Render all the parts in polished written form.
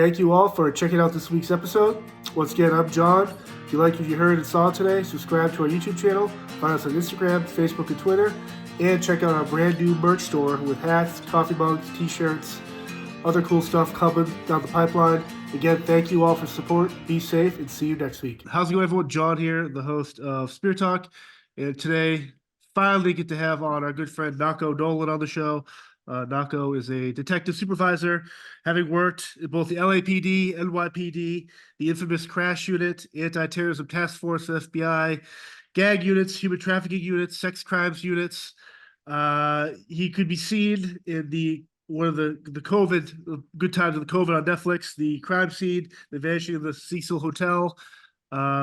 Thank you all for checking out this week's episode. Once again, I'm John. If you like what you heard and saw today, subscribe to our YouTube channel, find us on Instagram, Facebook, and Twitter, and check out our brand new merch store with hats, coffee mugs, t-shirts, other cool stuff coming down the pipeline. Again, thank you all for support. Be safe, and see you next week. How's it going, everyone? John here, the host of Spirit Talk, and today, finally get to have on our good friend Knocko Nolan on the show. Nako is a detective supervisor, having worked in both the LAPD, NYPD, the infamous crash unit, anti-terrorism task force, FBI, gag units, human trafficking units, sex crimes units. He could be seen in one of the COVID good times of the COVID on Netflix, the crime scene, the vanishing of the Cecil Hotel,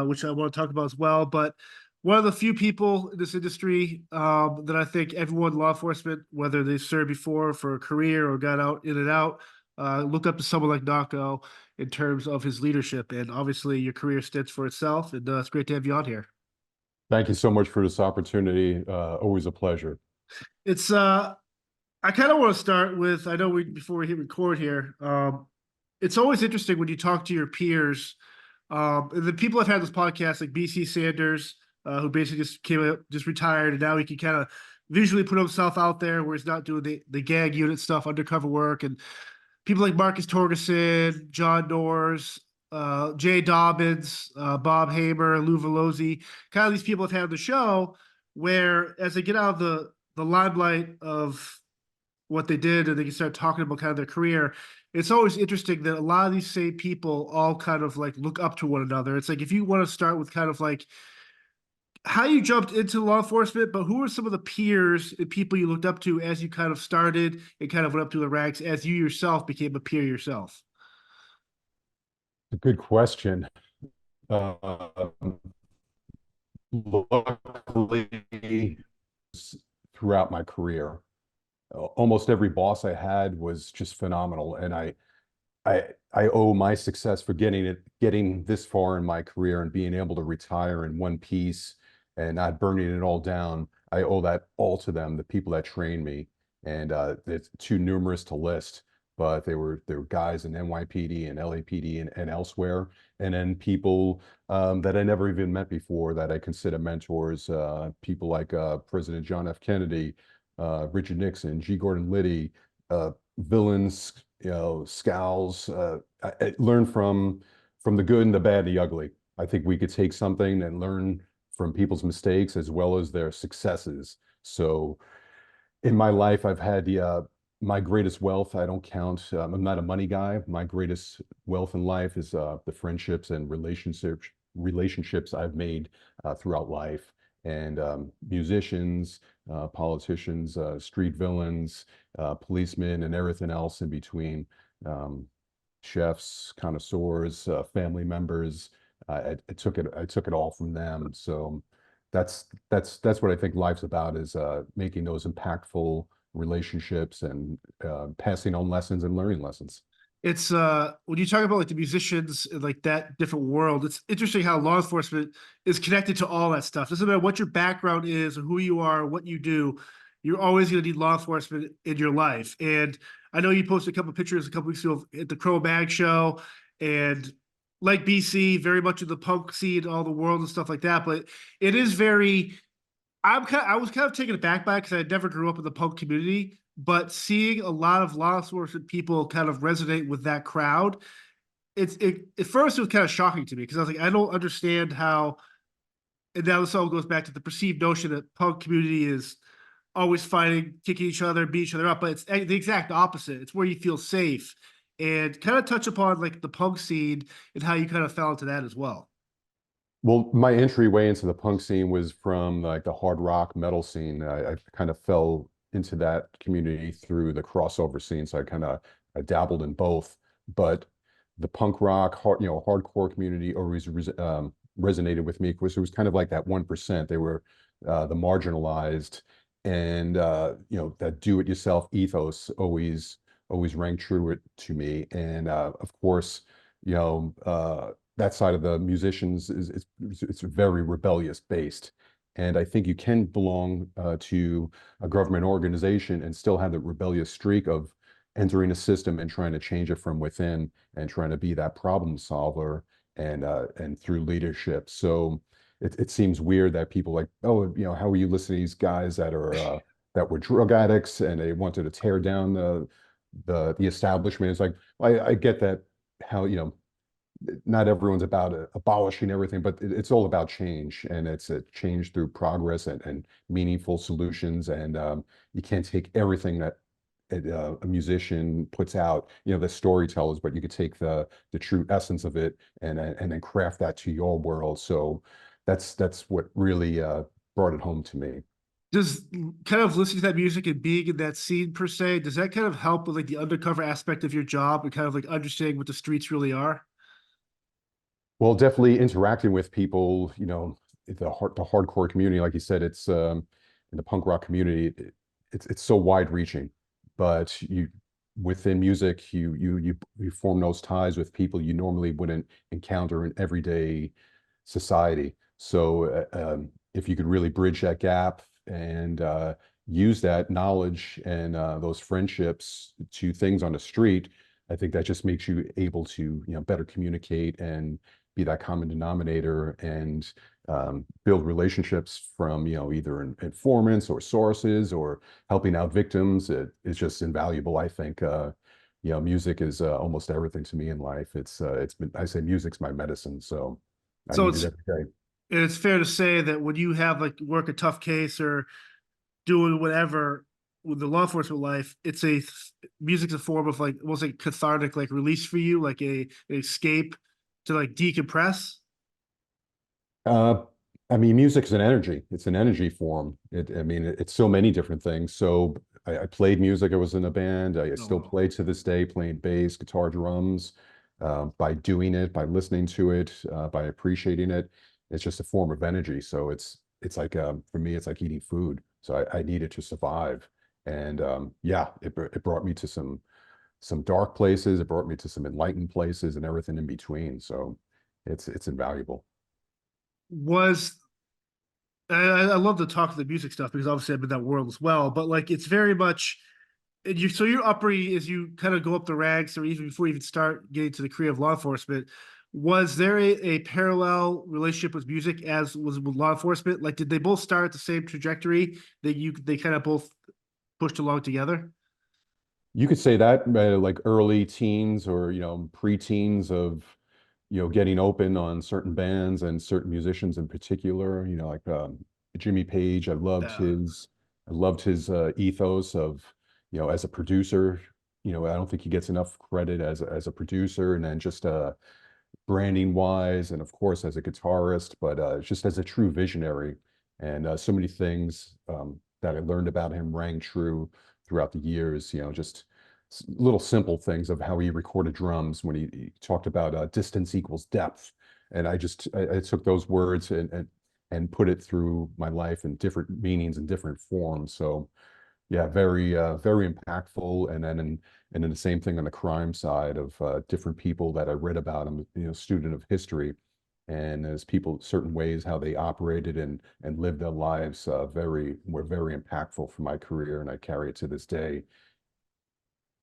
which I want to talk about as well. But one of the few people in this industry that I think everyone in law enforcement, whether they served before for a career or got out in and out, look up to someone like Nako in terms of his leadership. And obviously your career stands for itself. And it's great to have you on here. Thank you so much for this opportunity. Always a pleasure. It's I kind of want to start with, I know before we hit record here, it's always interesting when you talk to your peers, and the people I've had this podcast, like BC Sanders, who basically just retired, and now he can kind of visually put himself out there where he's not doing the gag unit stuff, undercover work, and people like Marcus Torgerson, John Norris, Jay Dobbins, Bob Hamer, Lou Velozzi, kind of these people have had on the show, where as they get out of the limelight of what they did and they can start talking about kind of their career, it's always interesting that a lot of these same people all kind of like look up to one another. It's like, if you want to start with kind of like how you jumped into law enforcement, but who are some of the peers and people you looked up to as you kind of started and kind of went up to the ranks as you yourself became a peer yourself? A good question. Luckily, throughout my career, almost every boss I had was just phenomenal, and I owe my success for getting this far in my career and being able to retire in one piece and not burning it all down. I owe that all to them, the people that trained me, and it's too numerous to list. But they were guys in NYPD and LAPD and elsewhere, and then people that I never even met before that I consider mentors. People like President John F. Kennedy, Richard Nixon, G. Gordon Liddy, villains, scowls. I learned from the good and the bad and the ugly. I think we could take something and learn from people's mistakes as well as their successes. So in my life, I've had my greatest wealth. I don't count. I'm not a money guy. My greatest wealth in life is the friendships and relationships I've made throughout life. And musicians, politicians, street villains, policemen, and everything else in between. Chefs, connoisseurs, family members. I took it all from them. So that's what I think life's about, is making those impactful relationships and passing on lessons and learning lessons. It's when you talk about like the musicians and like that different world, it's interesting how law enforcement is connected to all that stuff. Doesn't matter what your background is or who you are, or what you do, you're always going to need law enforcement in your life. And I know you posted a couple of pictures a couple weeks ago at the Crow Bag Show, and like BC, very much of the punk scene, all the world and stuff like that. But it is very, I was kind of taken aback by it because I never grew up in the punk community. But seeing a lot of law enforcement people kind of resonate with that crowd, at first it was kind of shocking to me because I was like, I don't understand how. And now this all goes back to the perceived notion that punk community is always fighting, kicking each other, beat each other up, but it's the exact opposite. It's where you feel safe, and kind of touch upon like the punk scene and how you kind of fell into that as well. Well, my entryway into the punk scene was from like the hard rock metal scene. I kind of fell into that community through the crossover scene, so I dabbled in both. But the punk rock, hardcore community always resonated with me because it was kind of like that 1%. They were the marginalized, and that do-it-yourself ethos always rang true to me. And of course, that side of the musicians it's very rebellious based. And I think you can belong to a government organization and still have the rebellious streak of entering a system and trying to change it from within and trying to be that problem solver and through leadership. So it seems weird that people like, oh, how are you listening to these guys that were drug addicts and they wanted to tear down the establishment? It's like, I get that how, not everyone's about abolishing everything, but it's all about change, and it's a change through progress and meaningful solutions. And you can't take everything that a musician puts out, the storytellers, but you could take the true essence of it and then craft that to your world. So that's what really brought it home to me. Does kind of listening to that music and being in that scene per se, does that kind of help with like the undercover aspect of your job and kind of like understanding what the streets really are? Well, definitely interacting with people, the hardcore community, like you said, it's in the punk rock community, it's so wide reaching, but within music, you form those ties with people you normally wouldn't encounter in everyday society. So if you could really bridge that gap and use that knowledge and those friendships to things on the street, I think that just makes you able to, better communicate and be that common denominator and build relationships from, either informants or sources or helping out victims. It's just invaluable. I think, music is almost everything to me in life. I say music's my medicine, so I So need it it's every day. it's fair to say that when you have like work a tough case or doing whatever with the law enforcement life, music's a form of like almost like cathartic like release for you, like an escape to like decompress. Uh, I mean, music is an energy. It's an energy form. I mean, it's so many different things. So I played music. I was in a band. I Oh, still wow. play to this day, playing bass, guitar, drums. By doing it, by listening to it, by appreciating it, it's just a form of energy. So it's like for me, it's like eating food. So I need it to survive. And yeah, it brought me to some dark places. It brought me to some enlightened places and everything in between. So it's invaluable. Was I love to talk to the music stuff because obviously I'm in that world as well. But like it's very much and you so your upbringing as you kind of go up the ranks or even before you even start getting to the career of law enforcement, was there a parallel relationship with music as was with law enforcement? Like did they both start at the same trajectory that they kind of both pushed along together? You could say that like early teens or pre-teens of getting open on certain bands and certain musicians in particular. Like Jimmy Page. Yeah. I loved his ethos of as a producer. I don't think he gets enough credit as a producer, and then just branding wise, and of course as a guitarist, but just as a true visionary. And so many things that I learned about him rang true throughout the years. Just little simple things of how he recorded drums when he talked about distance equals depth. And I took those words and put it through my life in different meanings and different forms. So yeah, very impactful. And then the same thing on the crime side of different people that I read about. I'm student of history, and as people certain ways how they operated and lived their lives were very impactful for my career, and I carry it to this day.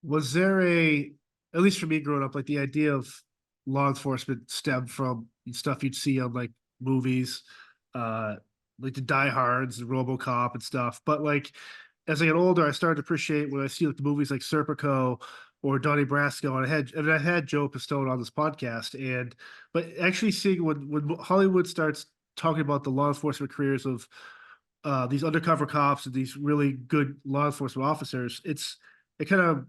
Was there at least for me growing up, like the idea of law enforcement stemmed from stuff you'd see on like movies, uh, like the Die Hards, the RoboCop and stuff. But like as I get older, I started to appreciate when I see like the movies like Serpico or Donnie Brasco, and I had Joe Pistone on this podcast, and but actually seeing when Hollywood starts talking about the law enforcement careers of these undercover cops and these really good law enforcement officers, it kind of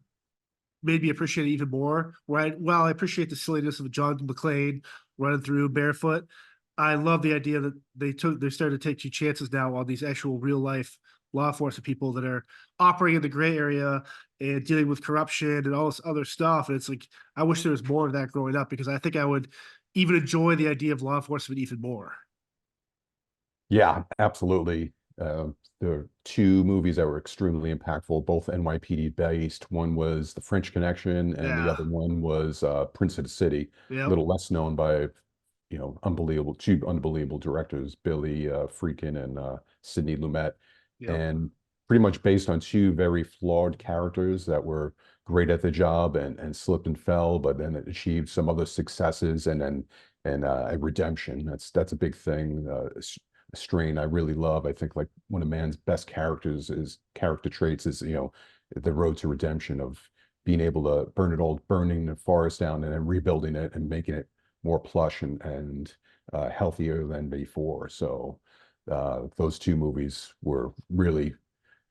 made me appreciate it even more. While I appreciate the silliness of John McClane running through barefoot, I love the idea that they started to take two chances now on these actual real life law enforcement people that are operating in the gray area and dealing with corruption and all this other stuff. And it's like I wish there was more of that growing up because I think I would even enjoy the idea of law enforcement even more. Yeah, absolutely. There are two movies that were extremely impactful, both NYPD based. One was The French Connection, and the Yeah. other one was Prince of the City. A Yep. little less known by, two unbelievable directors, Billy Friedkin and Sidney Lumet. Yep. And pretty much based on two very flawed characters that were great at the job and slipped and fell, but then it achieved some other successes and a redemption. That's a big thing. A strain I really love. I think like one of man's best character traits is, the road to redemption of being able to burning the forest down and then rebuilding it and making it more plush and healthier than before. So those two movies were really,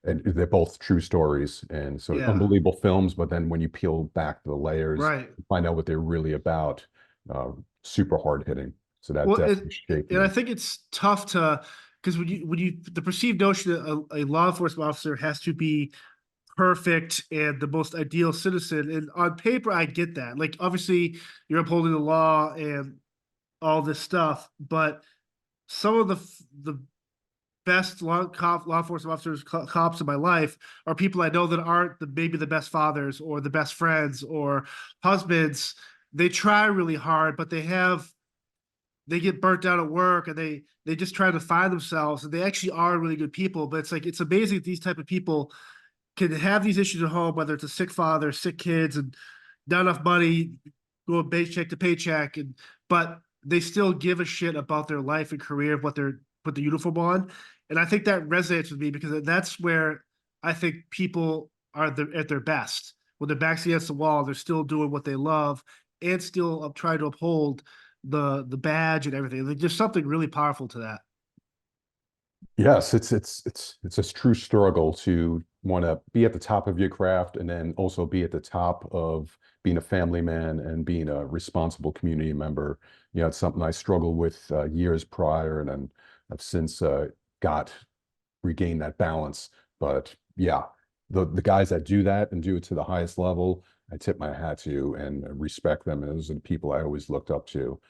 and they're both true stories and so Yeah, unbelievable films. But then when you peel back the layers, right. find out what they're really about, uh, super hard hitting. So that Well, definitely shaped and I me. think it's tough to, because when you the perceived notion that a law enforcement officer has to be perfect and the most ideal citizen, and on paper I get that. Like obviously you're upholding the law and all this stuff, but some of the best law enforcement officers, cops in my life are people I know that aren't maybe the best fathers or the best friends or husbands. They try really hard, but they get burnt out at work and they just try to find themselves, and they actually are really good people. But it's like it's amazing that these type of people can have these issues at home, whether it's a sick father, sick kids, and not enough money, going paycheck to paycheck, and but they still give a shit about their life and career of what they're put the uniform on. And I think that resonates with me because that's where I think people are at their best. When their backs against the wall, they're still doing what they love and still trying to uphold the badge and everything. There's just something really powerful to that. Yes, it's a true struggle to want to be at the top of your craft and then also be at the top of being a family man and being a responsible community member. It's something I struggled with years prior, and then I've since got regained that balance. But yeah, the guys that do that and do it to the highest level, I tip my hat to and respect them. And those are the people I always looked up to.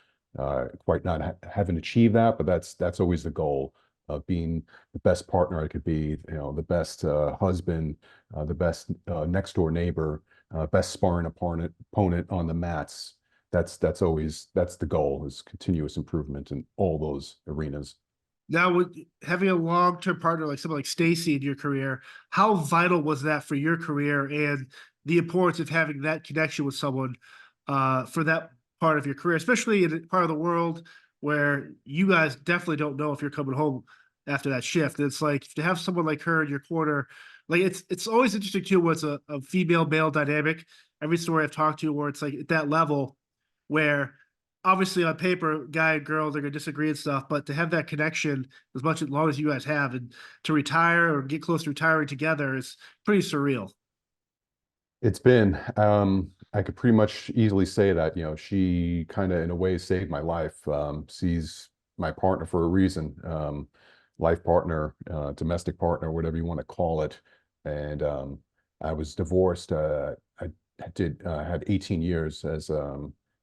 Quite not haven't achieved that, but that's always the goal of being the best partner I could be, the best husband, the best next door neighbor, best sparring opponent on the mats. That's the goal, is continuous improvement in all those arenas. Now, with having a long-term partner like someone like Stacy in your career, how vital was that for your career and the importance of having that connection with someone for that part of your career, especially in a part of the world where you guys definitely don't know if you're coming home after that shift. And it's like to have someone like her in your corner, like it's always interesting too when it's a female male dynamic. Every story I've talked to where it's like at that level where obviously on paper, guy and girl, they're gonna disagree and stuff, but to have that connection as long as you guys have, and to retire or get close to retiring together is pretty surreal. It's been, I could pretty much easily say that, she kind of in a way saved my life. She's my partner for a reason. Life partner, domestic partner, whatever you want to call it. And I was divorced. I did had 18 years as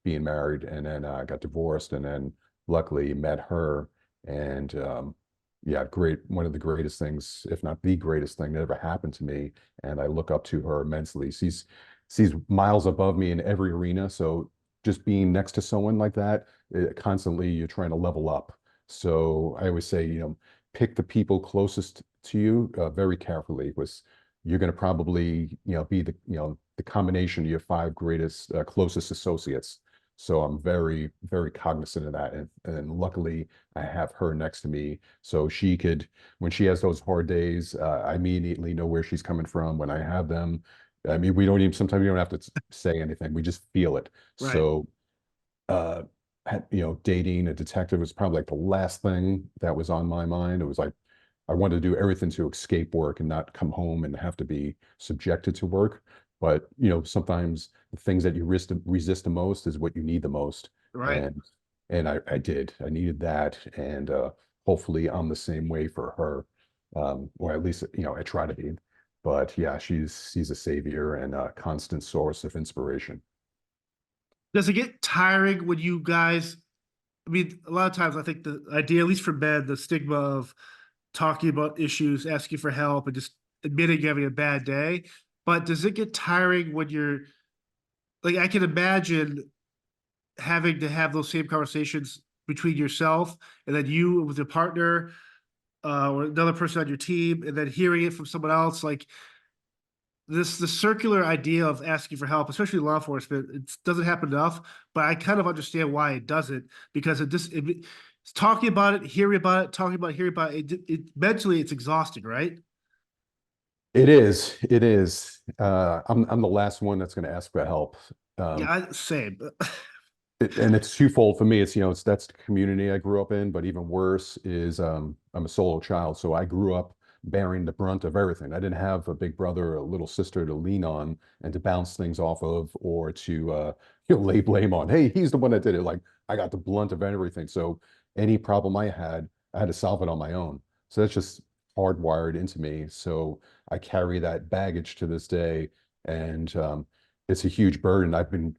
being married, and then I got divorced, and then luckily met her. And yeah, great, one of the greatest things, if not the greatest thing that ever happened to me, and I look up to her immensely. She's miles above me in every arena. So just being next to someone like that, constantly you're trying to level up. So I always say, pick the people closest to you very carefully, because you're going to probably, be the combination of your five greatest, closest associates. So I'm very, very cognizant of that. And luckily I have her next to me. So she could, when she has those hard days, I immediately know where she's coming from when I have them. I mean, sometimes we don't have to say anything. We just feel it. Right. So, uh, dating a detective was probably like the last thing that was on my mind. It was like, I wanted to do everything to escape work and not come home and have to be subjected to work. But, sometimes the things that you resist the most is what you need the most. Right. And I did. I needed that. And hopefully I'm the same way for her. Or at least, I try to be. But yeah, she's a savior and a constant source of inspiration. Does it get tiring when you guys? I mean, a lot of times I think the idea, at least for men, the stigma of talking about issues, asking for help, and just admitting you're having a bad day. But does it get tiring when you're like? I can imagine having to have those same conversations between yourself and then you with your partner. or another person on your team, and then hearing it from someone else, like this the circular idea of asking for help, especially law enforcement, it doesn't happen enough. But I kind of understand why it doesn't, because it's talking about it, hearing about it, talking about it, hearing about it, it mentally it's exhausting, right? It is. It is. I'm the last one that's going to ask for help. Yeah, Um, same. and it's twofold for me. It's, it's that's the community I grew up in, but even worse is I'm a solo child, so I grew up bearing the brunt of everything. I didn't have a big brother or a little sister to lean on and to bounce things off of, or to lay blame on. Hey, he's the one that did it. Like, I got the blunt of everything. So any problem I had to solve it on my own. So that's just hardwired into me. So I carry that baggage to this day, and it's a huge burden.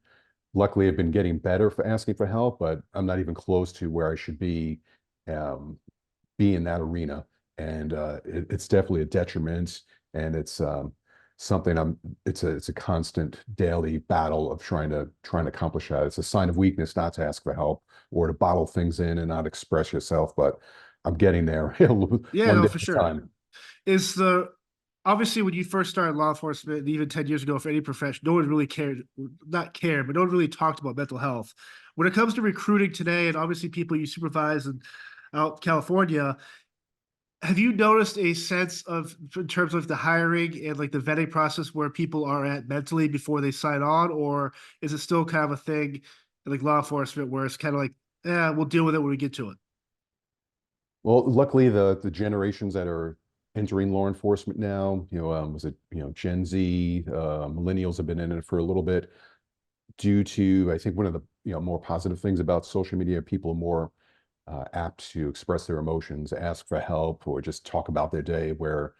Luckily, I've been getting better for asking for help, but I'm not even close to where I should um, be in that arena. And it's definitely a detriment, and it's something it's a constant daily battle of trying to accomplish that. It's a sign of weakness not to ask for help or to bottle things in and not express yourself, but I'm getting there Yeah, one no, day for at a sure. time. Is the Obviously when you first started law enforcement, even 10 years ago, for any profession, no one really cared, not cared, but no one really talked about mental health. When it comes to recruiting today, and obviously people you supervise and out California, have you noticed a sense of, in terms of the hiring and like the vetting process, where people are at mentally before they sign on, or is it still kind of a thing like law enforcement where it's kind of like, yeah, we'll deal with it when we get to it? Well, luckily the generations that are entering law enforcement now, was it, Gen Z, millennials have been in it for a little bit due to, I think one of the, more positive things about social media, people are more apt to express their emotions, ask for help, or just talk about their day. Where,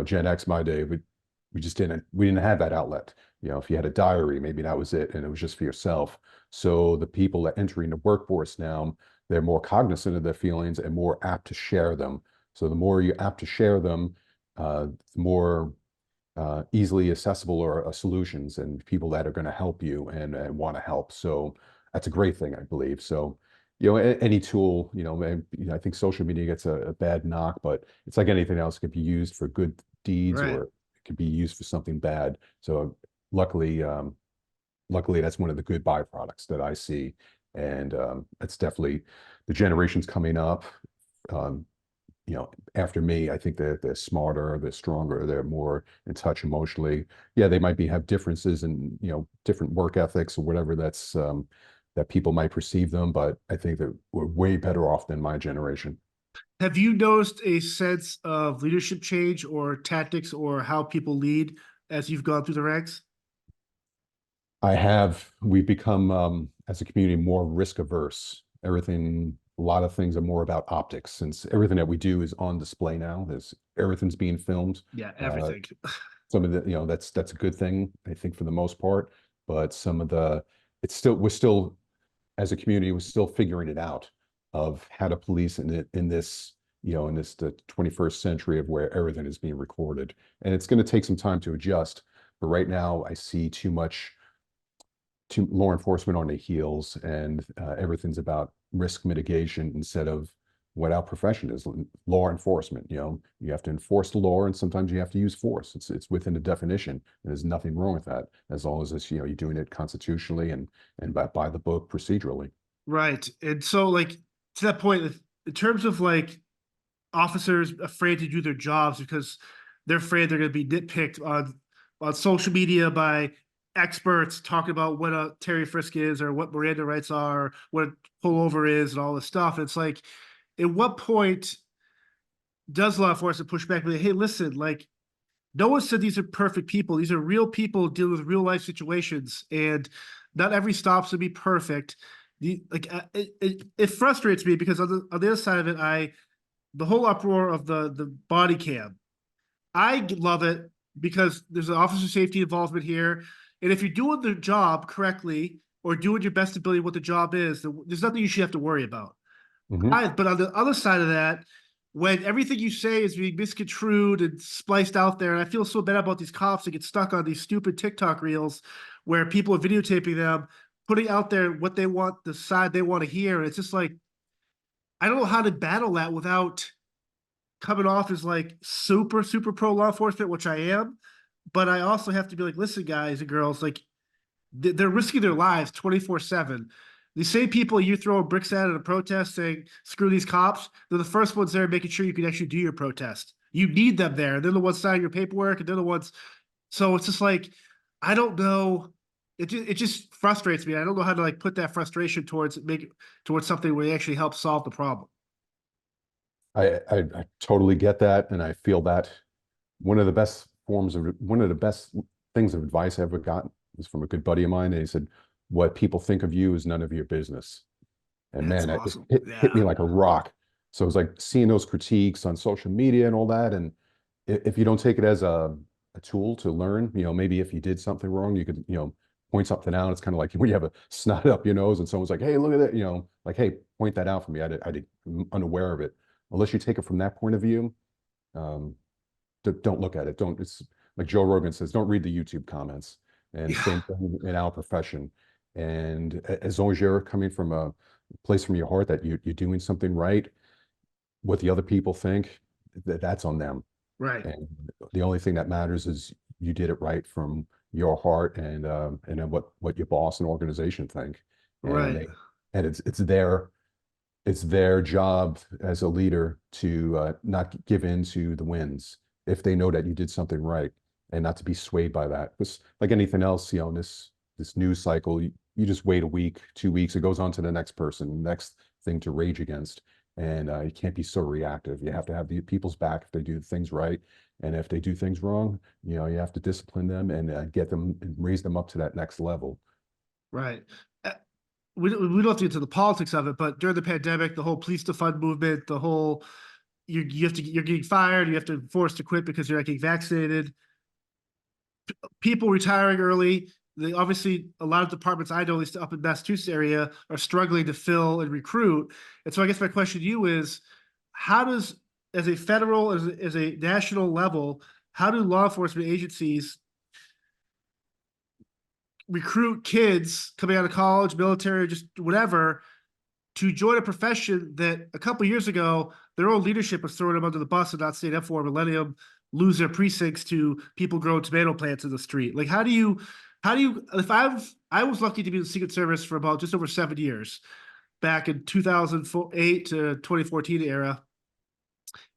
Gen X, my day, we didn't have that outlet. If you had a diary, maybe that was it, and it was just for yourself. So the people that entering the workforce now, they're more cognizant of their feelings and more apt to share them. So the more you're apt to share them, the more easily accessible are solutions and people that are going to help you and want to help. So that's a great thing, I believe. So, any tool, I think social media gets a bad knock, but it's like anything else. It could be used for good deeds, Right. or it could be used for something bad. So luckily, luckily that's one of the good byproducts that I see. And it's definitely the generations coming up. Um, After me, I think they're smarter, they're stronger, they're more in touch emotionally. Yeah, they might have differences and, different work ethics or whatever that people might perceive them, but I think that we're way better off than my generation. Have you noticed a sense of leadership change or tactics or how people lead as you've gone through the ranks? We've become, as a community, more risk averse. A lot of things are more about optics, since everything that we do is on display now. Everything's being filmed. Yeah, Uh, everything. some of the, that's a good thing, I think, for the most part. But some of the, we're still, as a community, we're still figuring it out of how to police in this, the 21st century of where everything is being recorded. And it's going to take some time to adjust. But right now, I see too law enforcement on the heels, and everything's about risk mitigation instead of what our profession is, law enforcement. You have to enforce the law, and sometimes you have to use force. It's within the definition, and there's nothing wrong with that, as long as you're doing it constitutionally and by the book procedurally. Right. And so, like, to that point, in terms of like officers afraid to do their jobs because they're afraid they're going to be nitpicked on social media by experts talking about what a Terry frisk is or what Miranda rights are, what a pullover is, and all this stuff. And it's like, at what point does law enforcement push back? Like, hey, listen, like, no one said these are perfect people. These are real people dealing with real life situations, and not every stop's to be perfect. It frustrates me because on the other side of it, the whole uproar of the body cam. I love it because there's an officer safety involvement here, and if you're doing the job correctly or doing your best ability what the job is, there's nothing you should have to worry about. Hmm. But on the other side of that, when everything you say is being misconstrued and spliced out there, and I feel so bad about these cops that get stuck on these stupid TikTok reels where people are videotaping them, putting out there what they want, the side they want to hear. And it's just like, I don't know how to battle that without coming off as like super pro law enforcement, which I am, but I also have to be like, listen, guys and girls, like they're risking their lives 24/7. The same people you throw bricks at a protest saying, screw these cops, they're the first ones there making sure you can actually do your protest. You need them there. They're the ones signing your paperwork, and they're the ones. So it's just like, I don't know. It just frustrates me. I don't know how to like put that frustration towards something where they actually help solve the problem. I totally get that, and I feel that one of the best things of advice I ever got was from a good buddy of mine, and he said, "What people think of you is none of your business." And That's man, awesome. hit me Yeah. like a rock. So it was like seeing those critiques on social media and all that, and if you don't take it as a tool to learn, maybe if you did something wrong, you could, point something out. It's kind of like when you have a snot up your nose and someone's like, "Hey, look at that," like, "Hey, point that out for me. I'm unaware of it." Unless you take it from that point of view, um, don't look at it. Don't, it's like Joe Rogan says, don't read the YouTube comments. And Yeah. same thing in our profession. And as long as you're coming from a place from your heart that you're doing something right, what the other people think, that's on them. Right. And the only thing that matters is you did it right from your heart, and then what your boss and organization think. And Right. they and it's their job as a leader to not give in to the winds if they know that you did something right, and not to be swayed by that. Because like anything else, in this news cycle, you just wait a week, 2 weeks, it goes on to the next person, next thing to rage against. And you can't be so reactive. You have to have the people's back if they do things right. And if they do things wrong, you have to discipline them and get them and raise them up to that next level. Right. Uh, we don't have to get to the politics of it, but during the pandemic, the whole police defund movement, the whole you're getting fired, you have to forced to quit because you're not getting vaccinated. People retiring early. Obviously, a lot of departments I know, at least up in Massachusetts area, are struggling to fill and recruit. And so, I guess my question to you is, how does, as a federal, as a national level, how do law enforcement agencies recruit kids coming out of college, military, just whatever, to join a profession that a couple years ago their own leadership was throwing them under the bus and not staying up for them and letting them lose their precincts to people growing tomato plants in the street? Like, how do you if I was lucky to be in the Secret Service for about just over 7 years back in 2008 to 2014 era,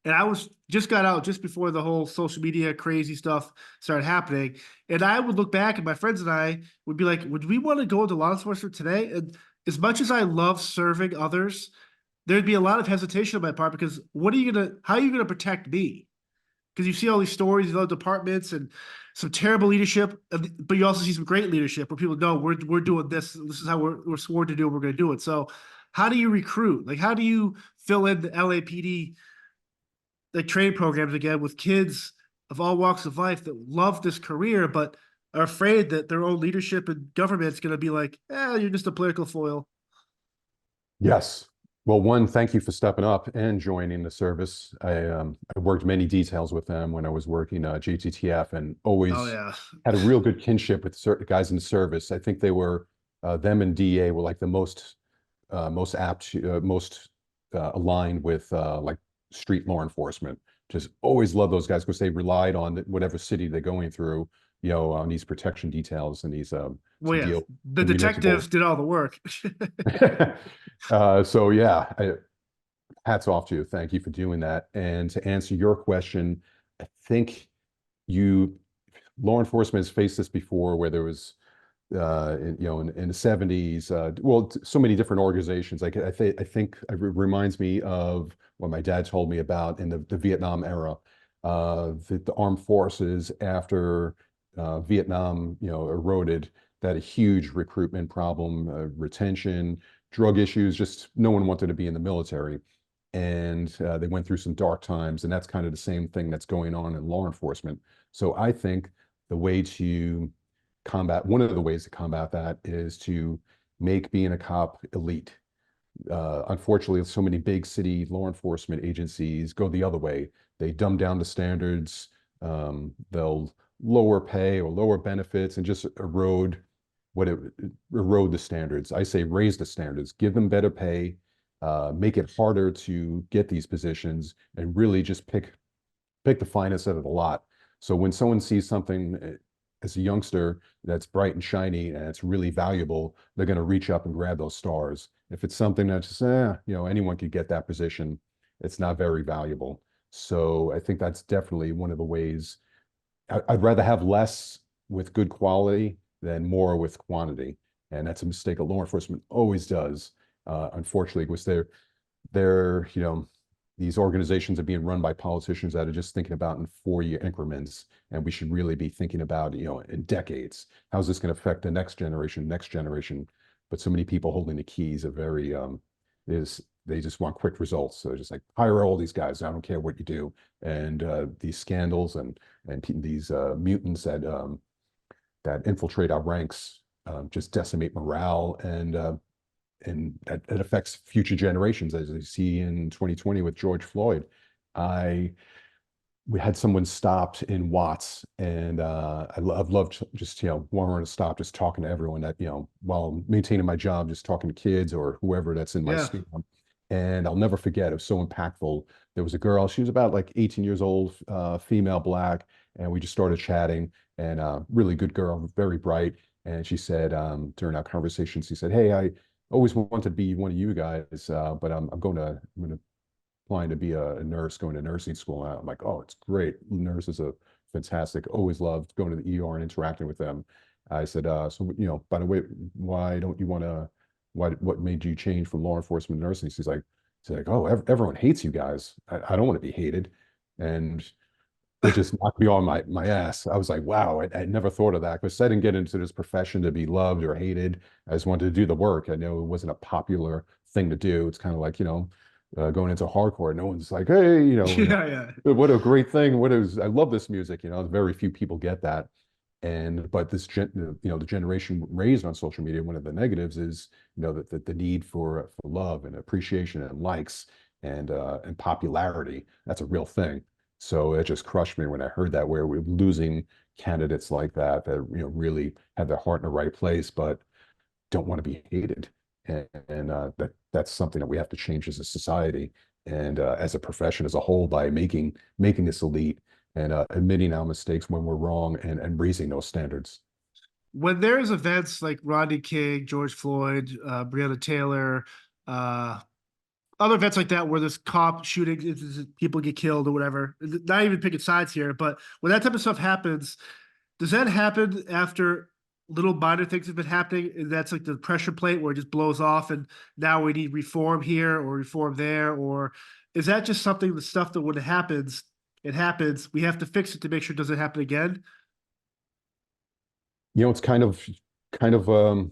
and I was just got out just before the whole social media crazy stuff started happening. And I would look back, and my friends and I would be like, "Would we want to go into law enforcement today?" And as much as I love serving others, there'd be a lot of hesitation on my part because how are you gonna protect me? Because you see all these stories of other departments and some terrible leadership, but you also see some great leadership where people know we're doing this. This is how we're sworn to do. We're going to do it. So, how do you recruit? Like, how do you fill in the LAPD like training programs again with kids of all walks of life that love this career but are afraid that their own leadership and government is going to be like, you're just a political foil. Yes. Well, one, thank you for stepping up and joining the service. I worked many details with them when I was working JTTF, and Oh always yeah. had a real good kinship with certain guys in the service. I think they were them and DA were like the most apt, most aligned with like street law enforcement. Just always love those guys because they relied on whatever city they're going through, on these protection details and these to Well, yeah, deal the in municipal. detectives did all the work. So yeah, hats off to you. Thank you for doing that. And to answer your question, I think you law enforcement has faced this before, where there was in the 70s, well, so many different organizations. Like I think it reminds me of what my dad told me about in the Vietnam era. The armed forces after Vietnam, eroded, that a huge recruitment problem, retention, drug issues, just no one wanted to be in the military. And they went through some dark times, and that's kind of the same thing that's going on in law enforcement. So I think the way to one of the ways to combat that is to make being a cop elite. Unfortunately, so many big city law enforcement agencies go the other way. They dumb down the standards. They'll lower pay or lower benefits and just erode the standards. I say raise the standards, give them better pay, make it harder to get these positions, and really just pick the finest out of the lot. So when someone sees something as a youngster that's bright and shiny and it's really valuable, they're going to reach up and grab those stars. If it's something that's just, anyone could get that position, it's not very valuable. So I think that's definitely one of the ways. I'd rather have less with good quality than more with quantity. And that's a mistake a law enforcement always does. Unfortunately, because they're, these organizations are being run by politicians that are just thinking about in 4-year increments. And we should really be thinking about, in decades, how's this going to affect the next generation? But so many people holding the keys are very, they just want quick results. So just like hire all these guys. I don't care what you do. And these scandals and these mutants that infiltrate our ranks just decimate morale, and that affects future generations, as you see in 2020 with George Floyd. We had someone stopped in Watts, and I've loved just, wanting to stop, just talking to everyone that, while maintaining my job, just talking to kids or whoever that's in my Yeah. school. And I'll never forget, it was so impactful. There was a girl, she was about like 18 years old, female, black, and we just started chatting, and really good girl, very bright. And she said, during our conversation, she said, "Hey, I always wanted to be one of you guys, but I'm going to applying to be a nurse, going to nursing school." And I'm like, "Oh, it's great. Nurses are fantastic. Always loved going to the ER and interacting with them." I said, "So, by the way, why don't you want to, what made you change from law enforcement to nursing?" She's like, "Oh, everyone hates you guys. I don't want to be hated." And it just knocked me on my ass. I was like, wow, I never thought of that, because I didn't get into this profession to be loved or hated. I just wanted to do the work. I know it wasn't a popular thing to do. It's kind of like, going into hardcore. No one's like, "Hey, Yeah, yeah. what a great thing. I love this music." Very few people get that. But the generation raised on social media, one of the negatives is, the need for love and appreciation and likes and popularity. That's a real thing. So it just crushed me when I heard that, where we're losing candidates like that really have their heart in the right place, but don't want to be hated. And that's something that we have to change as a society and as a profession as a whole, by making this elite, and admitting our mistakes when we're wrong, and raising those standards. When there's events like Rodney King, George Floyd, Breonna Taylor, uh, other events like that where there's cop shootings, people get killed or whatever, not even picking sides here, but when that type of stuff happens, does that happen after little minor things have been happening? And that's like the pressure plate where it just blows off and now we need reform here or reform there? Or is that just something, the stuff that when it happens, we have to fix it to make sure it doesn't happen again? It's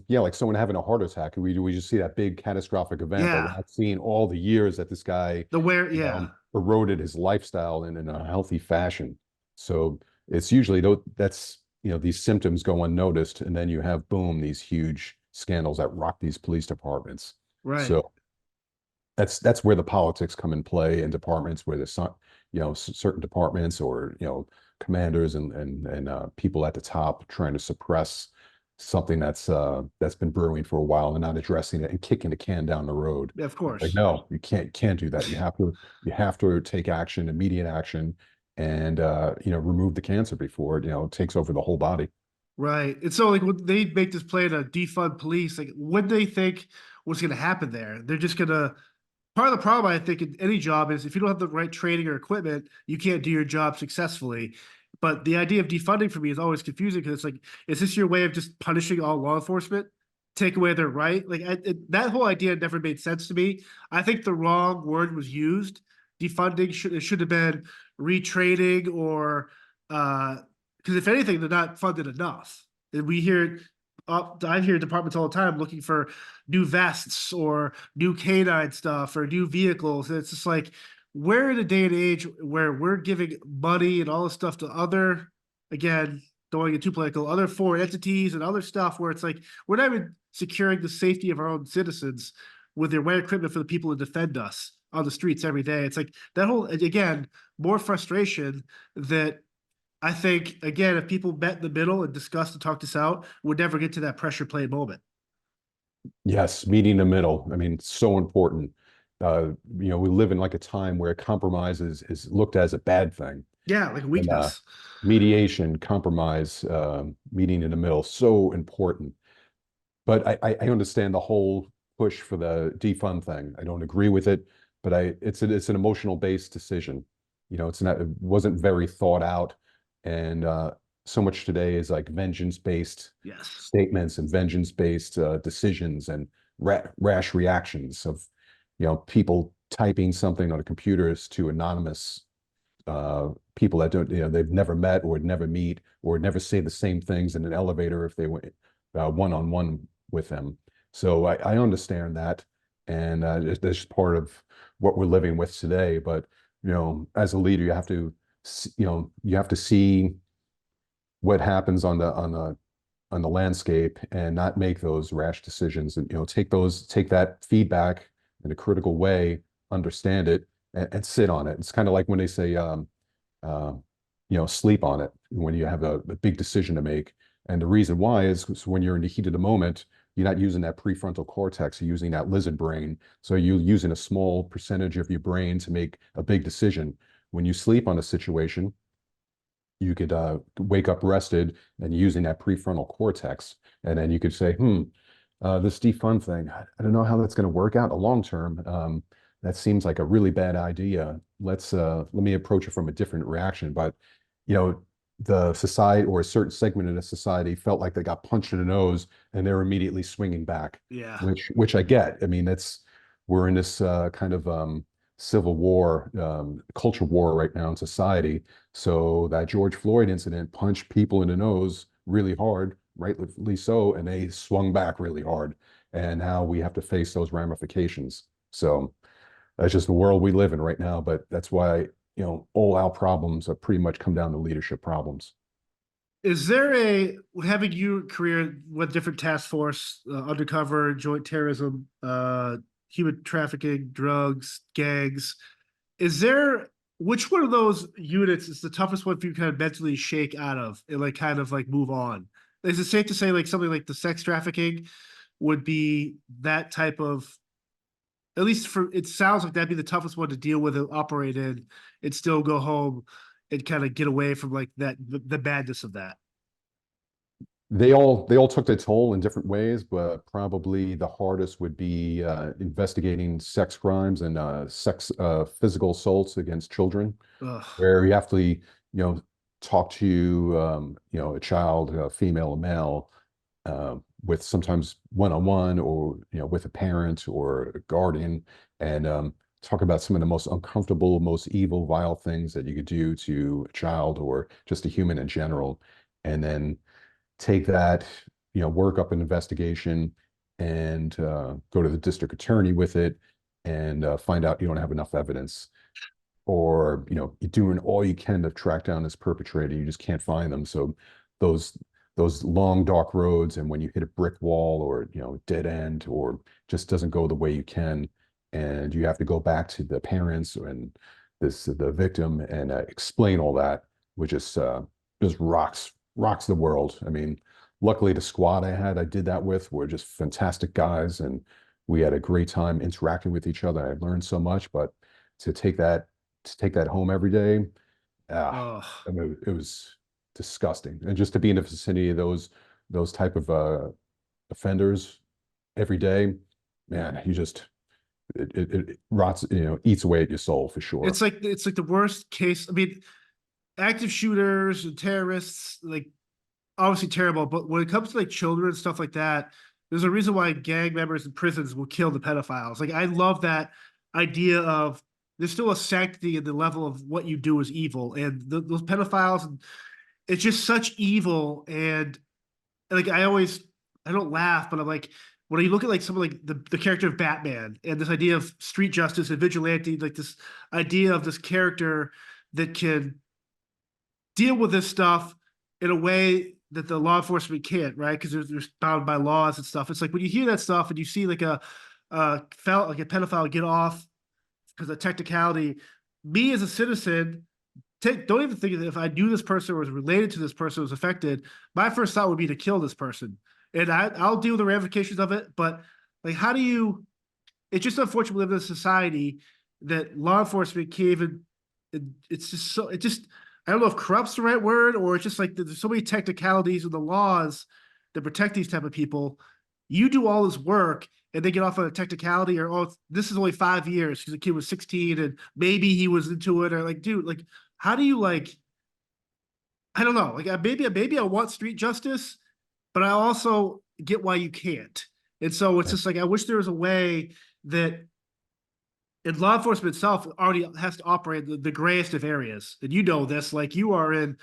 yeah, like someone having a heart attack. We just see that big catastrophic event, but we're Yeah. not seeing all the years that this guy Yeah. eroded his lifestyle in a healthy fashion. So it's usually that's, these symptoms go unnoticed, and then you have, boom, these huge scandals that rock these police departments. Right. So that's where the politics come in play in departments where there's some, certain departments, or commanders and people at the top trying to suppress something that's been brewing for a while, and not addressing it and kicking the can down the road. Of Like, course. no, you can't do that. You have to take action, immediate action, and remove the cancer before it takes over the whole body. Right. And so like when they make this plan to defund police, like what they think what's gonna happen there? They're just gonna part of the problem, I think, in any job is if you don't have the right training or equipment, you can't do your job successfully. But the idea of defunding for me is always confusing because it's like, is this your way of just punishing all law enforcement? Take away their right? Like that whole idea never made sense to me. I think the wrong word was used. Defunding should have been retraining or because if anything, they're not funded enough. And we hear I hear departments all the time looking for new vests or new canine stuff or new vehicles. And it's just like, we're in a day and age where we're giving money and all this stuff to other, again, don't want to get too political, other foreign entities and other stuff where it's like, we're not even securing the safety of our own citizens with the right equipment for the people to defend us on the streets every day. It's like that whole, again, more frustration that I think, again, if people met in the middle and discussed and talked this out, would never get to that pressure play moment. Yes, meeting in the middle. I mean, so important. We live in like a time where compromise is looked as a bad thing. Yeah, like a And weakness. mediation, compromise, meeting in the middle, so important. But I understand the whole push for the defund thing. I don't agree with it, but it's an emotional based decision. It wasn't very thought out, and so much today is like vengeance based Yes. statements and vengeance based decisions and rash reactions of people typing something on a computers to anonymous people that don't, they've never met or would never meet or would never say the same things in an elevator if they went one on one with them. So I understand that, and that's part of what we're living with today. But as a leader, you have to see what happens on the landscape and not make those rash decisions, and take that feedback in a critical way, understand it, and sit on it. It's kind of like when they say uh, sleep on it when you have a big decision to make. And the reason why is 'cause when you're in the heat of the moment, you're not using that prefrontal cortex, you're using that lizard brain. So you're using a small percentage of your brain to make a big decision. When you sleep on a situation, you could wake up rested and using that prefrontal cortex. And then you could say, this defund thing, I don't know how that's going to work out in the long term. That seems like a really bad idea. Let me approach it from a different reaction. But, you know, the society or a certain segment of the society felt like they got punched in the nose and they're immediately swinging back, Yeah. which I get. I mean, we're in this kind of civil war, culture war right now in society. So that George Floyd incident punched people in the nose really hard, rightly so, and they swung back really hard. And now we have to face those ramifications. So that's just the world we live in right now. But that's why, all our problems have pretty much come down to leadership problems. Is there having your career with different task force, undercover, joint terrorism, human trafficking, drugs, gangs, is there which one of those units is the toughest one for you to kind of mentally shake out of and like kind of like move on? Is it safe to say like something like the sex trafficking would be that type of, at least for it sounds like that'd be the toughest one to deal with and operate in and still go home and kind of get away from like that the madness of that. They all took their toll in different ways, but probably the hardest would be investigating sex crimes and sex physical assaults against children, Ugh. where you have to, talk to a child, a female, a male, with sometimes one-on-one or with a parent or a guardian, and talk about some of the most uncomfortable, most evil, vile things that you could do to a child or just a human in general, and then take that, work up an investigation and go to the district attorney with it and find out you don't have enough evidence, or you're doing all you can to track down this perpetrator, you just can't find them. So those those long dark roads, and when you hit a brick wall or dead end or just doesn't go the way you can, and you have to go back to the parents and the victim and explain all that, which just rocks the world. I mean, luckily the squad I did that with were just fantastic guys, and we had a great time interacting with each other. I learned so much, but to take that to take that home every day, Oh, I mean, it was disgusting. And just to be in the vicinity of those type of offenders every day, man, it rots, eats away at your soul for sure. it's like the worst case. I mean, active shooters and terrorists, like obviously terrible, but when it comes to like children and stuff like that, there's a reason why gang members in prisons will kill the pedophiles. Like I love that idea of there's still a sanctity in the level of what you do is evil, and those pedophiles, and it's just such evil. And like I don't laugh, but I'm like when you look at like some of like the character of Batman and this idea of street justice and vigilante, like this idea of this character that can deal with this stuff in a way that the law enforcement can't, right? Because they're bound by laws and stuff. It's like when you hear that stuff and you see like like a pedophile get off because of technicality. Me as a citizen, don't even think that if I knew this person or was related to this person who was affected, my first thought would be to kill this person, and I'll deal with the ramifications of it. But like, how do you? it's just unfortunate we live in a society that law enforcement can't even. It's just so. It just. I don't know if corrupt's the right word, or it's just like there's so many technicalities in the laws that protect these type of people. You do all this work and they get off on a technicality, or oh, this is only 5 years because the kid was 16 and maybe he was into it, or like, dude, like, how do you like? I don't know. Like, maybe I want street justice, but I also get why you can't. And so it's Right. just like I wish there was a way that and law enforcement itself already has to operate the grayest of areas. And you know this, like you are in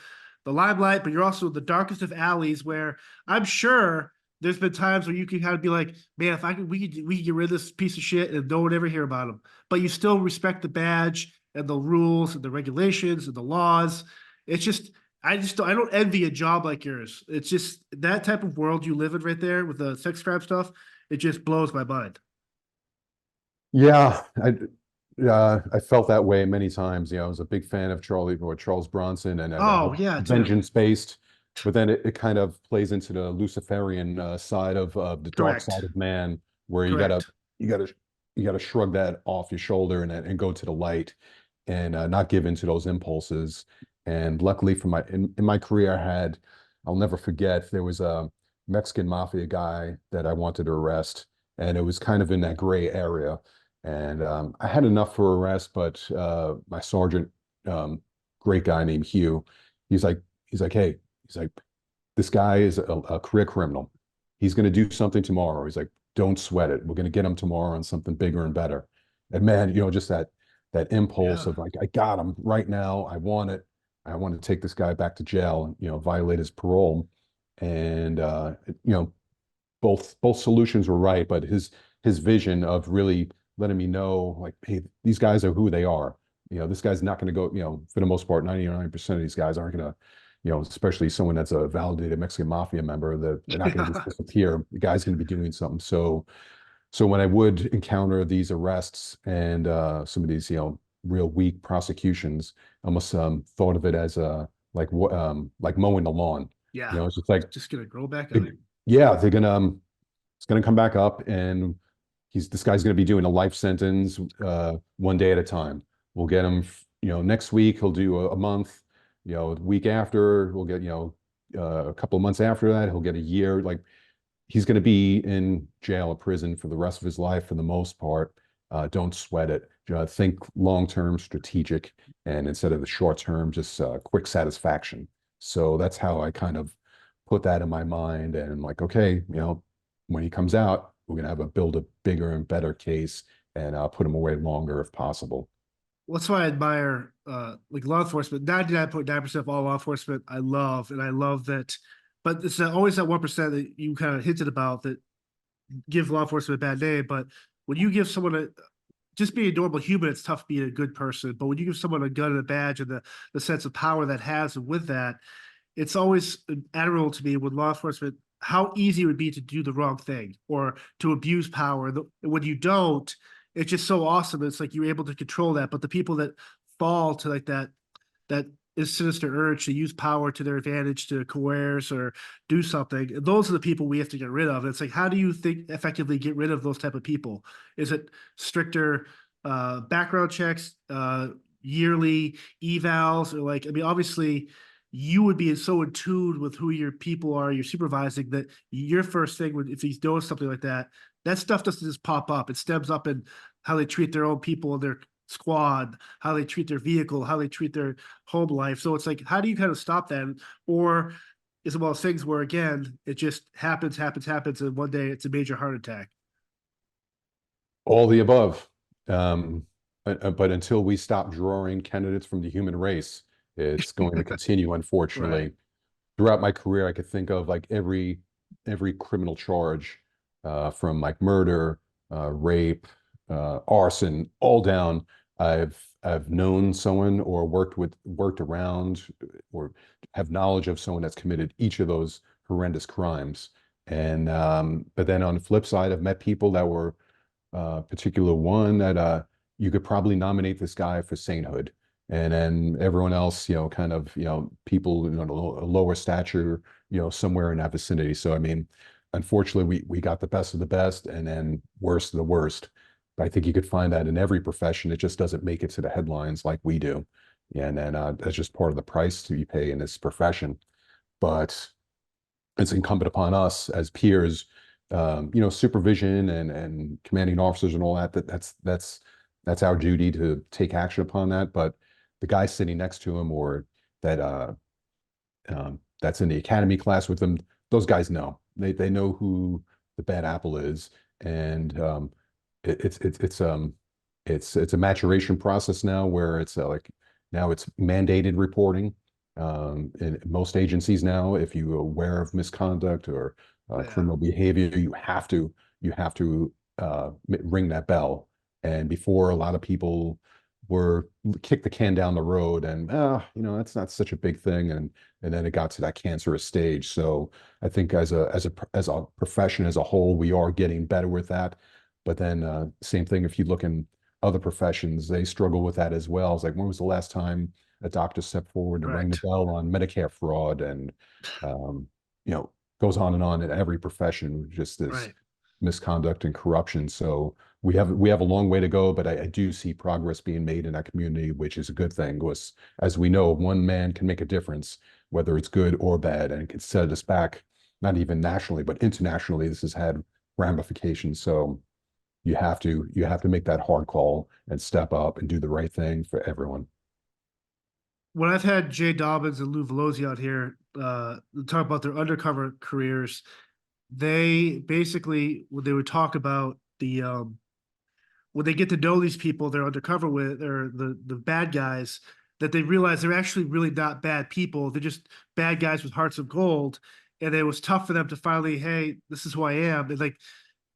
the limelight, but you're also in the darkest of alleys where I'm sure there's been times where you can kind of be like, man, if I could, we could get rid of this piece of shit and no one ever hear about him. But you still respect the badge and the rules and the regulations and the laws. It's just, I don't envy a job like yours. It's just that type of world you live in right there with the sex crime stuff. It just blows my mind. Yeah, I felt that way many times. I was a big fan of Charles Bronson and Oh how yeah, too. vengeance based, but then it kind of plays into the Luciferian side of the dark side Correct. of man, where Correct. you gotta you gotta shrug that off your shoulder and go to the light and not give in to those impulses. And luckily for in my career, I'll never forget, there was a Mexican mafia guy that I wanted to arrest, and it was kind of in that gray area. And I had enough for arrest, but my sergeant, great guy named Hugh, he's like, hey, he's like, this guy is a career criminal. He's going to do something tomorrow. He's like, don't sweat it. We're going to get him tomorrow on something bigger and better. And man, just that impulse Yeah. of like, I got him right now. I want it. I want to take this guy back to jail and violate his parole. And both solutions were right, but his vision of really letting me know, like, hey, these guys are who they are. This guy's not going to go, for the most part, 99% of these guys aren't going to, especially someone that's a validated Mexican mafia member, that they're not going to just Yeah. disappear. The guy's going to be doing something. So when I would encounter these arrests and some of these, real weak prosecutions, I almost thought of it as like mowing the lawn. Yeah. It's just like, Just gonna grow back up. it- yeah, they're gonna it's gonna come back up, and this guy's gonna be doing a life sentence one day at a time. We'll get him, next week he'll do a month, the week after we'll get, a couple of months after that he'll get a year. Like, he's going to be in jail or prison for the rest of his life for the most part. Don't sweat it. Think long-term, strategic, and instead of the short-term, just quick satisfaction. So that's how I kind of put that in my mind. And like, okay, when he comes out, we're going to build a bigger and better case, and put him away longer if possible. Well, that's why I admire like law enforcement. 99.9% of all law enforcement I love, and I love that. But it's always that 1% that you kind of hinted about that give law enforcement a bad name. But when you give someone a just being a normal human, it's tough being a good person. But when you give someone a gun and a badge and the sense of power that has, and with that, it's always admirable to me with law enforcement how easy it would be to do the wrong thing or to abuse power. When you don't, it's just so awesome. It's like you're able to control that. But the people that fall to like that is sinister urge to use power to their advantage to coerce or do something, those are the people we have to get rid of. It's like, how do you think effectively get rid of those type of people? Is it stricter background checks, yearly evals, or like, I mean, obviously you would be so in tune with who your people are, you're supervising, that your first thing would, if he's doing something like that, that stuff doesn't just pop up. It stems up in how they treat their own people in their squad, how they treat their vehicle, how they treat their home life. So it's like, how do you kind of stop that? Or is it one of those things where, again, it just happens, and one day it's a major heart attack? All the above. But until we stop drawing candidates from the human race, it's going to continue, Right. unfortunately. Throughout my career, I could think of like every criminal charge, from like murder, rape, arson, all down. I've known someone or worked around or have knowledge of someone that's committed each of those horrendous crimes. And but then on the flip side, I've met people that were particular one that you could probably nominate this guy for sainthood. And then everyone else, kind of, people, lower stature, somewhere in that vicinity. So, I mean, unfortunately, we got the best of the best and then worst of the worst. I think you could find that in every profession. It just doesn't make it to the headlines like we do. And then that's just part of the price to you pay in this profession. But it's incumbent upon us as peers, supervision and commanding officers and all that, that's our duty to take action upon that. But the guy sitting next to him or that that's in the academy class with them, those guys know. They know who the bad apple is, and it's a maturation process now where it's like now it's mandated reporting in most agencies now. If you're aware of misconduct or Yeah. criminal behavior, you have to ring that bell. And before, a lot of people were kick the can down the road, and that's not such a big thing, and then it got to that cancerous stage. So I think as a profession as a whole, we are getting better with that. But then same thing if you look in other professions, they struggle with that as well. It's like, when was the last time a doctor stepped forward to ring the Correct. bell on Medicare fraud? And you know, goes on and on in every profession, just this Right. misconduct and corruption. So we have a long way to go, but I do see progress being made in that community, which is a good thing. Because as we know, one man can make a difference, whether it's good or bad, and it can set us back, not even nationally, but internationally. This has had ramifications. So you have to make that hard call and step up and do the right thing for everyone. When I've had Jay Dobbins and Lou Velosi out here talk about their undercover careers, they basically when they would talk about the when they get to know these people they're undercover with or the bad guys, that they realize they're actually really not bad people. They're just bad guys with hearts of gold. And it was tough for them to finally, hey, this is who I am. And like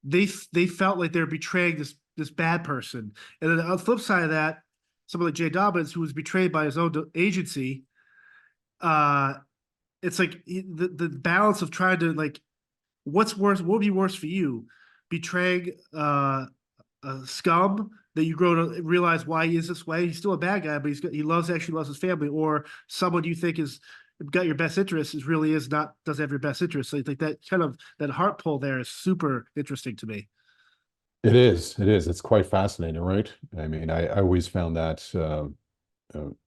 they felt like they're betraying this bad person. And then on the flip side of that, someone like Jay Dobbins, who was betrayed by his own agency, uh, it's like the balance of trying to like, what's worse? What would be worse for you, betraying a scum that you grow to realize why he is this way? He's still a bad guy, but actually loves his family, or someone you think is got your best interests is really is not doesn't have your best interests. So I think that kind of that heart pull there is super interesting to me. It is. It is. It's quite fascinating, right? I mean, I always found that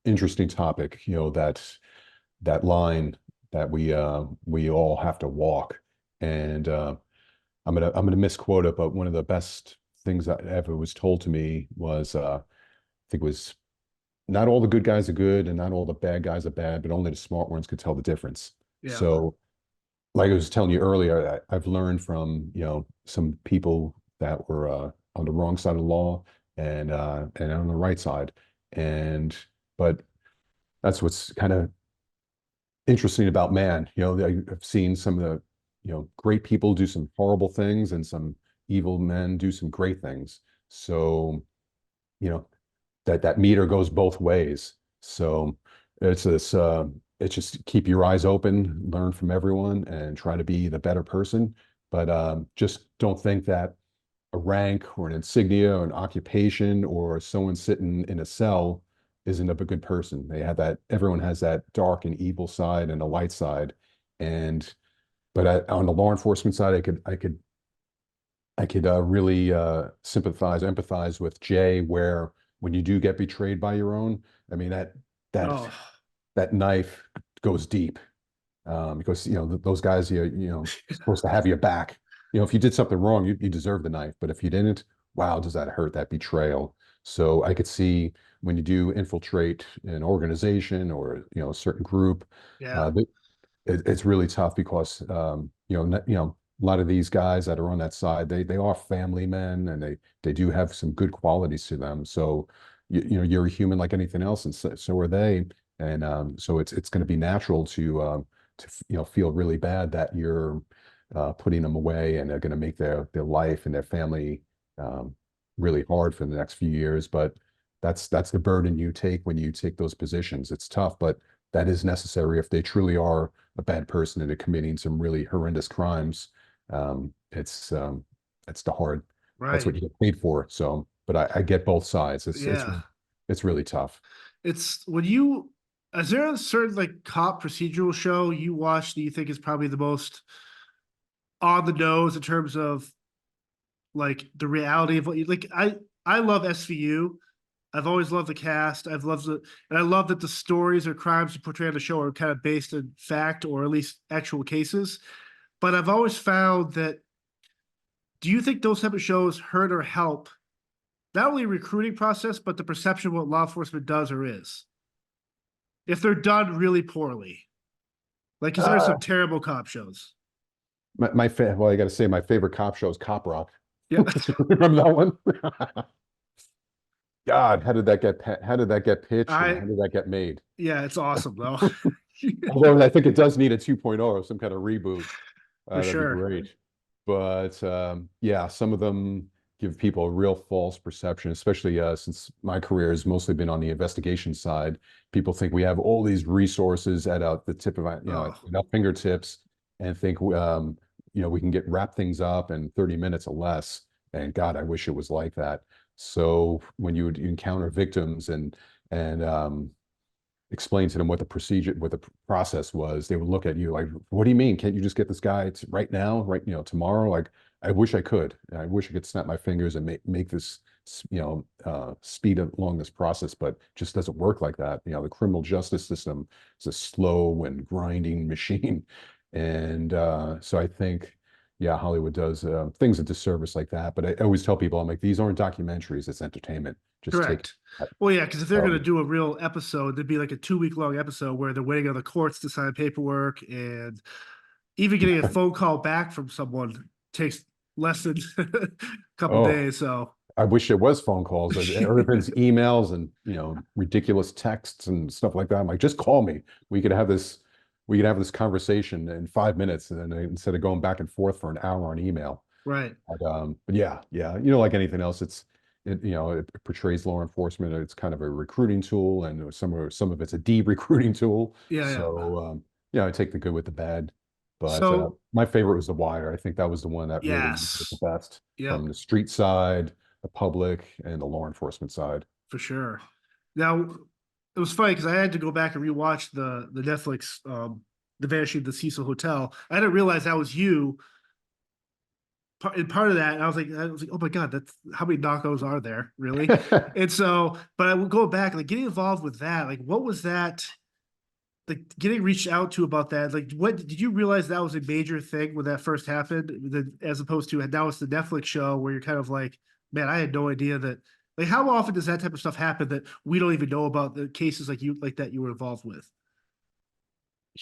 interesting topic. That line that we all have to walk. And I'm gonna misquote it, but one of the best things that ever was told to me was I think it was, not all the good guys are good and not all the bad guys are bad, but only the smart ones could tell the difference. Yeah. So, like I was telling you earlier, I've learned from some people that were on the wrong side of the law and on the right side, and but that's what's kind of interesting about man. I've seen some of the great people do some horrible things and some evil men do some great things. So you know that meter goes both ways. So it's just keep your eyes open, learn from everyone, and try to be the better person. But just don't think that a rank or an insignia or an occupation or someone sitting in a cell isn't a good person. Everyone has that dark and evil side and a light side. And on the law enforcement side, I could really empathize with Jay, where when you do get betrayed by your own, I mean that Oh, that knife goes deep, because those guys supposed to have your back. If you did something wrong, you deserve the knife, but if you didn't, wow, does that hurt, that betrayal? So I could see when you do infiltrate an organization or a certain group, yeah. it's really tough because a lot of these guys that are on that side, they are family men, and they do have some good qualities to them. So you're a human like anything else, and so are they. And so it's going to be natural to feel really bad that you're putting them away, and they're going to make their life and their family um, really hard for the next few years. But that's the burden you take when you take those positions. It's tough, but that is necessary if they truly are a bad person and they're committing some really horrendous crimes. It's the hard. That's Right. what you get paid for. So, but I get both sides. Yeah. It's really tough. It's when you is there a certain like cop procedural show you watch that you think is probably the most on the nose in terms of like the reality of what you like. I love SVU. I've always loved the cast. And I love that the stories or crimes you portray on the show are kind of based in fact or at least actual cases. But I've always found that, do you think those type of shows hurt or help not only recruiting process, but the perception of what law enforcement does or is, if they're done really poorly? Like, because there's Uh, some terrible cop shows. well, I got to say, my favorite cop show is Cop Rock. Yeah, Remember that one? God, how did that get pitched and I how did that get made? yeah, it's awesome though. Although I think it does need a 2.0 or some kind of reboot. For That'd be sure. great. But yeah, some of them give people a real false perception, especially since my career has mostly been on the investigation side. People think we have all these resources at the tip of our, Oh, at our fingertips, and think we can wrap things up in 30 minutes or less. And God, I wish it was like that. So when you would encounter victims and explain to them what the procedure, what the process was, they would look at you like, "What do you mean? Can't you just get this guy right now, right? Tomorrow?" Like, I wish I could. I wish I could snap my fingers and make this, speed along this process, but just doesn't work like that. The criminal justice system is a slow and grinding machine, and so I think. Yeah, Hollywood does things a disservice like that. But I always tell people, I'm like, these aren't documentaries; it's entertainment. Just take correct. it. Well, yeah, because if they're going to Um, do a real episode, there'd be like a 2 week long episode where they're waiting on the courts to sign paperwork, and even getting a phone call back from someone takes less than a couple oh, days. So, I wish it was phone calls. Everything's emails and ridiculous texts and stuff like that. I'm like, just call me. We could have this. We could have this conversation in 5 minutes, and then instead of going back and forth for an hour on email. right. But yeah, yeah. Like anything else, it portrays law enforcement. It's kind of a recruiting tool, and some of it's a de-recruiting tool. Yeah, yeah. So yeah, I take the good with the bad. But So, my favorite was The Wire. I think that was the one that really did the yes. best Yep, from the street side, the public, and the law enforcement side. for sure. Now, it was funny because I had to go back and rewatch the Netflix The Vanishing of the Cecil Hotel. I didn't realize that was you and part of that, I was like, oh my god, that's how many Nakos are there, really? And so, but I would go back, like getting involved with that, like what was that? Like getting reached out to about that, like what did you realize that was a major thing when that first happened, as opposed to now it's the Netflix show where you're kind of like, man, I had no idea that. Like, how often does that type of stuff happen that we don't even know about the cases like that you were involved with?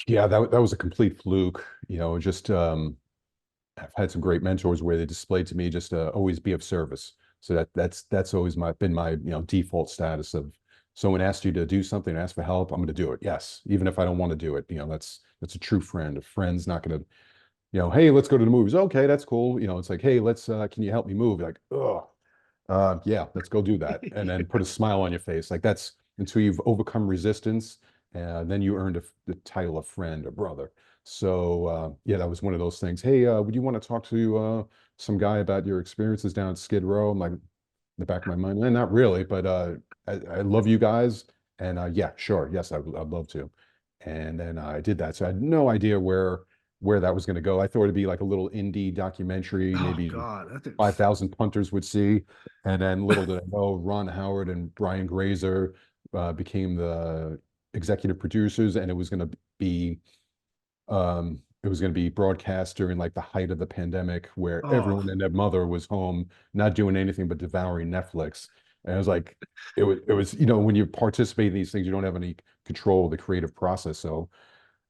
Yeah, that was a complete fluke. Just I've had some great mentors where they displayed to me just always be of service. So that's always been my default status of someone asked you to do something, ask for help, I'm going to do it. Yes, even if I don't want to do it. That's a true friend. A friend's not going to hey, let's go to the movies. Okay, that's cool. It's like, hey, let's can you help me move? Like, oh, yeah, let's go do that, and then put a smile on your face. Like that's until you've overcome resistance, and then you earned the title of friend or brother. So yeah, that was one of those things. Hey, would you want to talk to some guy about your experiences down at Skid Row? I'm like, in the back of my mind, not really, but I love you guys, and yeah, sure, yes, I'd love to. And then I did that. So I had no idea where that was going to go. I thought it'd be like a little indie documentary, Oh maybe God, I think 5,000 punters would see. And then little did I know, Ron Howard and Brian Grazer became the executive producers, and be it was going to be broadcast during like the height of the pandemic, where oh everyone and their mother was home, not doing anything but devouring Netflix. And it was like, it was, when you participate in these things, you don't have any control of the creative process. So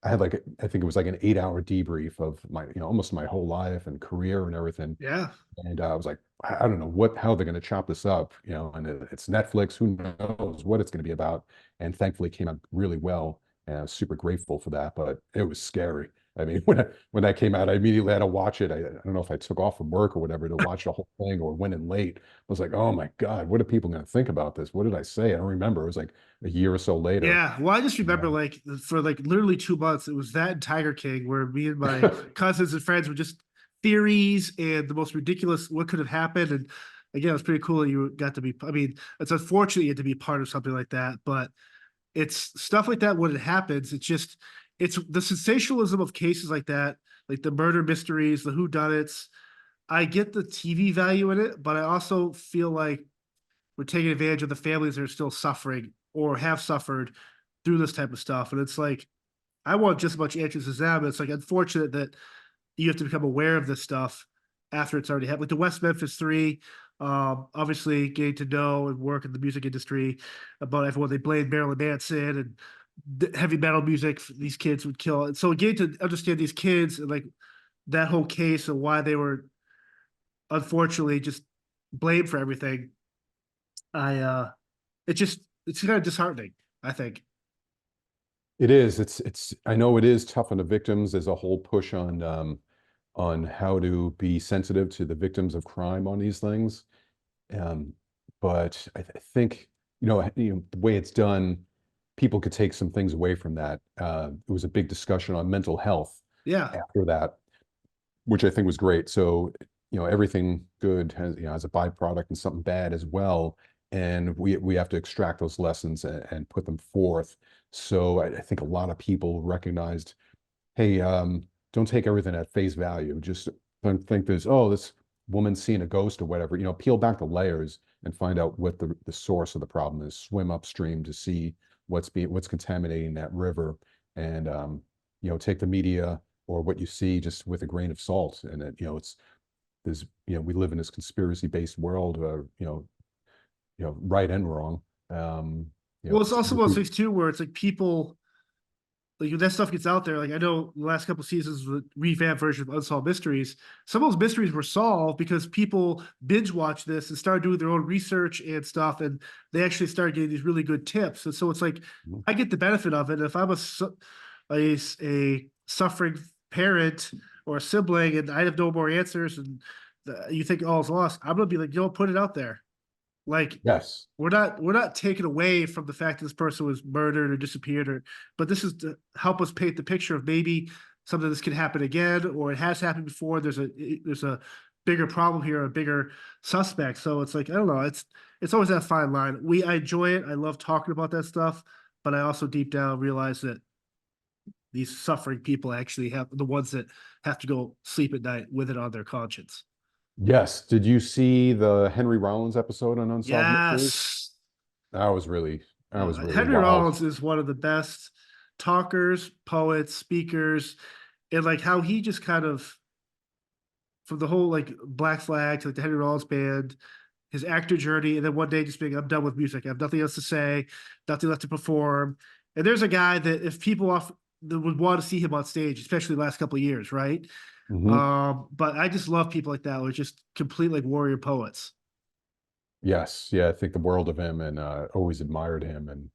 I had like I think it was like an 8 hour debrief of my almost my whole life and career and everything. yeah, And I was like, I don't know how they're going to chop this up, and it's Netflix. Who knows what it's going to be about? And thankfully, it came out really well. And I was super grateful for that. But it was scary. I mean, when that came out, I immediately had to watch it. I don't know if I took off from work or whatever to watch the whole thing or went in late. I was like, oh my God, what are people going to think about this? What did I say? I don't remember. It was like a year or so later. yeah. Well, I just remember Yeah. like for like literally 2 months, it was that and Tiger King where me and my cousins and friends were just theories and the most ridiculous what could have happened. And again, it was pretty cool that you got to be. I mean, it's unfortunate you had to be part of something like that, but it's stuff like that when it happens. It's the sensationalism of cases like that, like the murder mysteries, the whodunits. I get the TV value in it, but I also feel like we're taking advantage of the families that are still suffering or have suffered through this type of stuff. And it's like, I want just as much answers as them. It's like unfortunate that you have to become aware of this stuff after it's already happened. Like the West Memphis Three, obviously getting to know and work in the music industry about everyone. They blamed Marilyn Manson and heavy metal music. These kids would kill. And so getting to understand these kids and like that whole case and why they were unfortunately just blamed for everything. It just it's kind of disheartening, I think. It is. I know it is tough on the victims. There's a whole push on how to be sensitive to the victims of crime on these things. Um, but I think, the way it's done, people could take some things away from that. It was a big discussion on mental health Yeah. after that, which I think was great. So, everything good has a byproduct and something bad as well. And we have to extract those lessons and put them forth. So I think a lot of people recognized, hey, don't take everything at face value. Just don't think this woman's seeing a ghost or whatever. Peel back the layers and find out what the source of the problem is. Swim upstream to see what's contaminating that river, and take the media or what you see just with a grain of salt. And we live in this conspiracy-based world, right and wrong. Well, it's also one of those Recruit. things too where it's like people like when that stuff gets out there. Like I know the last couple of seasons, the revamped version of Unsolved Mysteries, some of those mysteries were solved because people binge watched this and started doing their own research and stuff, and they actually started getting these really good tips. And so it's like I get the benefit of it. If I'm a suffering parent or a sibling and I have no more answers, and you think all is lost, I'm gonna be like, put it out there. Like Yes. we're not taken away from the fact that this person was murdered or disappeared, but this is to help us paint the picture of maybe something of this could happen again, or it has happened before. There's a bigger problem here, a bigger suspect. So it's like I don't know. It's always that fine line. I enjoy it. I love talking about that stuff, but I also deep down realize that these suffering people actually have the ones that have to go sleep at night with it on their conscience. Yes. Did you see the Henry Rollins episode on Unsolved Mysteries? Yes. That was really, Henry wow. Rollins is one of the best talkers, poets, speakers, and like how he just kind of from the whole like Black Flag to like the Henry Rollins band, his actor journey, and then one day just being, I'm done with music. I have nothing else to say, nothing left to perform. And there's a guy that if people that would want to see him on stage, especially the last couple of years, right? Hmm. But I just love people like that who are just complete like warrior poets. Yes. Yeah. I think the world of him, and always admired him, and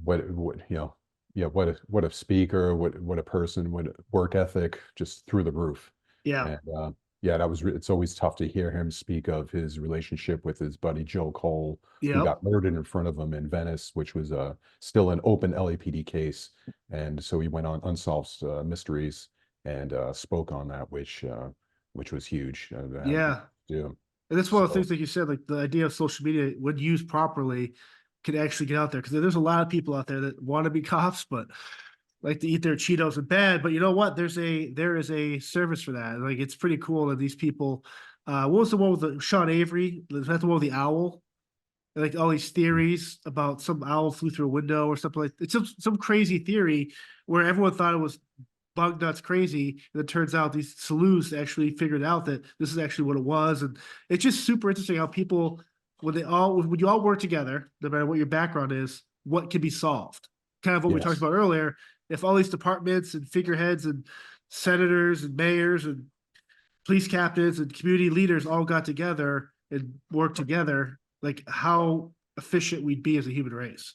what, yeah, what a speaker, what a person, what work ethic, just through the roof. Yeah. And yeah, it's always tough to hear him speak of his relationship with his buddy Joe Cole, who Yep. got murdered in front of him in Venice, which was still an open LAPD case. And so he went on Unsolved Mysteries and spoke on that, which was huge to have Yeah. do. And that's one of the So things, like you said, like the idea of social media, when used properly, can actually get out there. Because there's a lot of people out there that want to be cops, but like to eat their Cheetos in bed. But you know what? There is a service for that. Like it's pretty cool that these people. What was the one with the Sean Avery? Was that the one with the owl? Like all these theories about some owl flew through a window or something like it's some crazy theory where everyone thought it was bug nuts crazy. And it turns out these sleuths actually figured out that this is actually what it was. And it's just super interesting how people, when you all work together, no matter what your background is, what can be solved. Kind of what we talked yes, about earlier. If all these departments and figureheads and senators and mayors and police captains and community leaders all got together and worked together, like how efficient we'd be as a human race.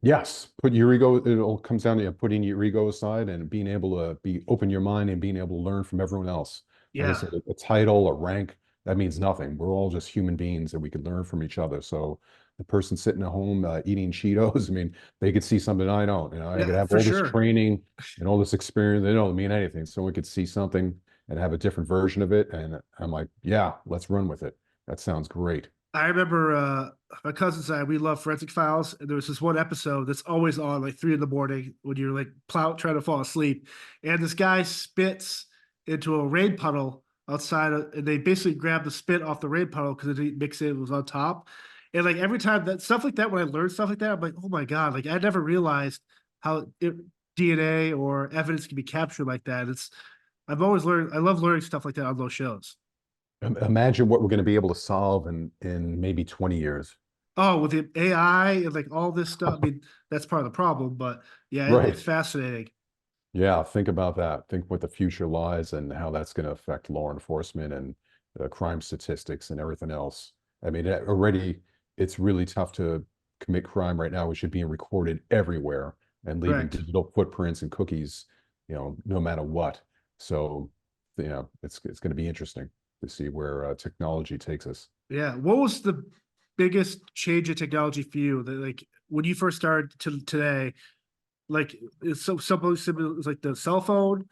yes, put your ego. It all comes down to putting your ego aside and being able to be open your mind and being able to learn from everyone else. Like I Yeah. said, a title, a rank, that means nothing. We're all just human beings and we can learn from each other. So the person sitting at home eating Cheetos, I mean, they could see something I don't. I could Yeah, have for all this sure. training and all this experience. They don't mean anything. Someone could see something and have a different version of it. And I'm like, yeah, let's run with it. That sounds great. I remember my cousins and I, we love Forensic Files, and there was this one episode that's always on like 3 in the morning when you're like trying to fall asleep, and this guy spits into a rain puddle outside, and they basically grabbed the spit off the rain puddle because they didn't mix it. It was on top, and like every time that stuff like that, when I learned stuff like that, I'm like, oh my god! Like I never realized how DNA or evidence can be captured like that. It's I've always learned. I love learning stuff like that on those shows. Imagine what we're going to be able to solve in maybe 20 years. Oh, with the AI and like all this stuff. I mean, that's part of the problem, but yeah, it's Right. fascinating. Yeah, think about that. Think what the future lies and how that's going to affect law enforcement and crime statistics and everything else. I mean, already it's really tough to commit crime right now, which is being recorded everywhere and leaving Correct. digital footprints and cookies, no matter what. So, it's going to be interesting to see where technology takes us. Yeah. What was the biggest change in technology for you? That like when you first started to today, like it's so simple, simple it's like the cell phone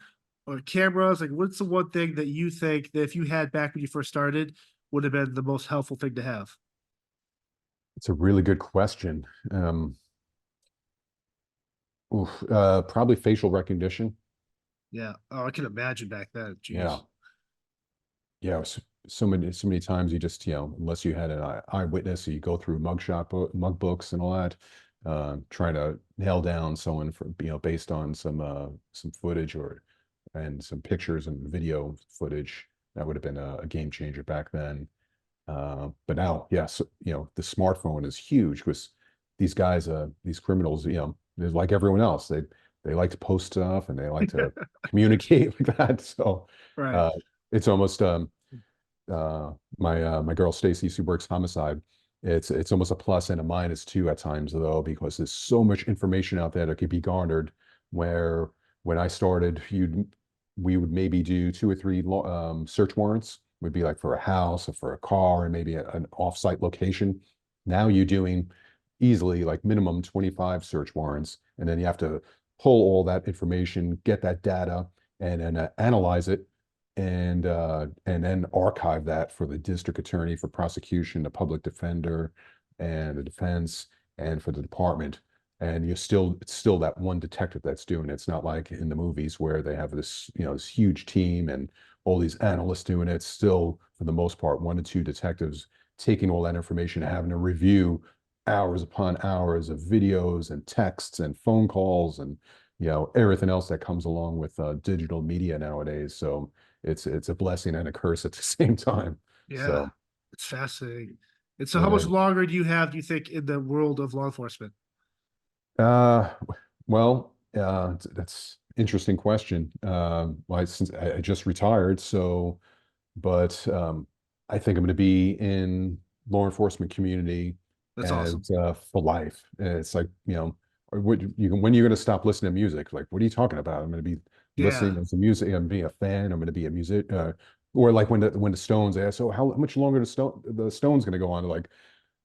or cameras. Like what's the one thing that you think that if you had back when you first started would have been the most helpful thing to have? It's a really good question. Probably facial recognition. Yeah. Oh, I can imagine back then. Yeah. Jeez. Yeah, so many times you just, unless you had an eyewitness, or you go through mug books and all that, trying to nail down someone for, based on some footage and some pictures and video footage. That would have been a game changer back then. But now, yes, the smartphone is huge because these criminals, they're like everyone else. They like to post stuff and they like to communicate like that. So Right. uh, it's almost my girl Stacy, who works homicide. It's almost a plus and a minus too at times though, because there's so much information out there that could be garnered. Where when I started, we would maybe do two or three search warrants, would be like for a house or for a car and maybe an off-site location. Now you're doing easily like minimum 25 search warrants, and then you have to pull all that information, get that data, and then analyze it and then archive that for the district attorney, for prosecution, the public defender, and the defense, and for the department. And it's still that one detective that's doing it. It's not like in the movies where they have this huge team and all these analysts doing it. It's still, for the most part, one or two detectives taking all that information and having to review hours upon hours of videos and texts and phone calls and everything else that comes along with digital media nowadays. So it's a blessing and a curse at the same time. Yeah. So It's fascinating. And so how it much is. longer do you think, in the world of law enforcement? Uh, well, that's interesting question. Well, since I just retired, so but I think I'm going to be in law enforcement community That's awesome. as for life. And it's like, when you're going to stop listening to music? Like, what are you talking about? I'm going to be Yeah. listening to music. I'm being a fan. I'm going to be a music. Or like when the Stones ask, so how much longer the Stones going to go on? Like,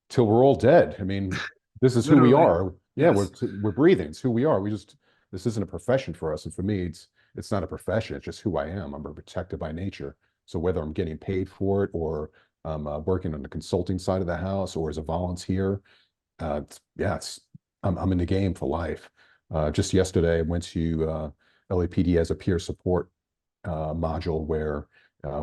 till we're all dead. I mean, this is who we Literally. are. Yeah, we're Yes. we're breathing. It's who we are. This isn't a profession for us. And for me, it's not a profession. It's just who I am. I'm a protector by nature. So whether I'm getting paid for it or I'm working on the consulting side of the house or as a volunteer, yeah, I'm in the game for life. Just yesterday, I went to LAPD as a peer support module where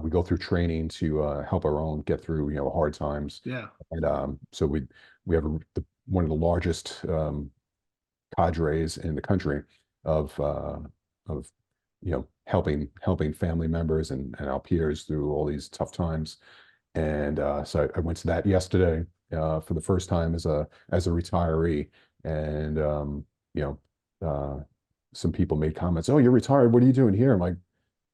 we go through training to help our own get through hard times. Yeah. And so we have one of the largest cadres in the country of of helping family members and our peers through all these tough times. And so I went to that yesterday for the first time as a retiree. And you know, some people made comments. Oh, you're retired. What are you doing here? I'm like,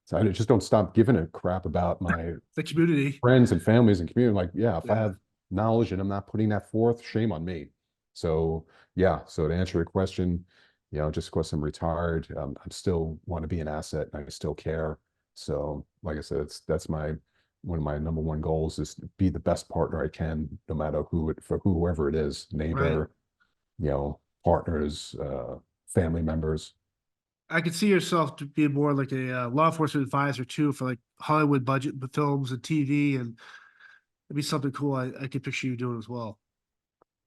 so I just don't stop giving a crap about my The community. friends and families and community. Like, yeah, if I Yeah. have knowledge and I'm not putting that forth, shame on me. So yeah, so to answer your question, just because I'm retired, I still want to be an asset and I still care. So like I said, that's one of my number one goals is to be the best partner I can, no matter for whoever it is, Right. neighbor, partners, family members. I could see yourself to be more like a law enforcement advisor too for like Hollywood budget films and TV, and it'd be something cool. I could picture you doing as well.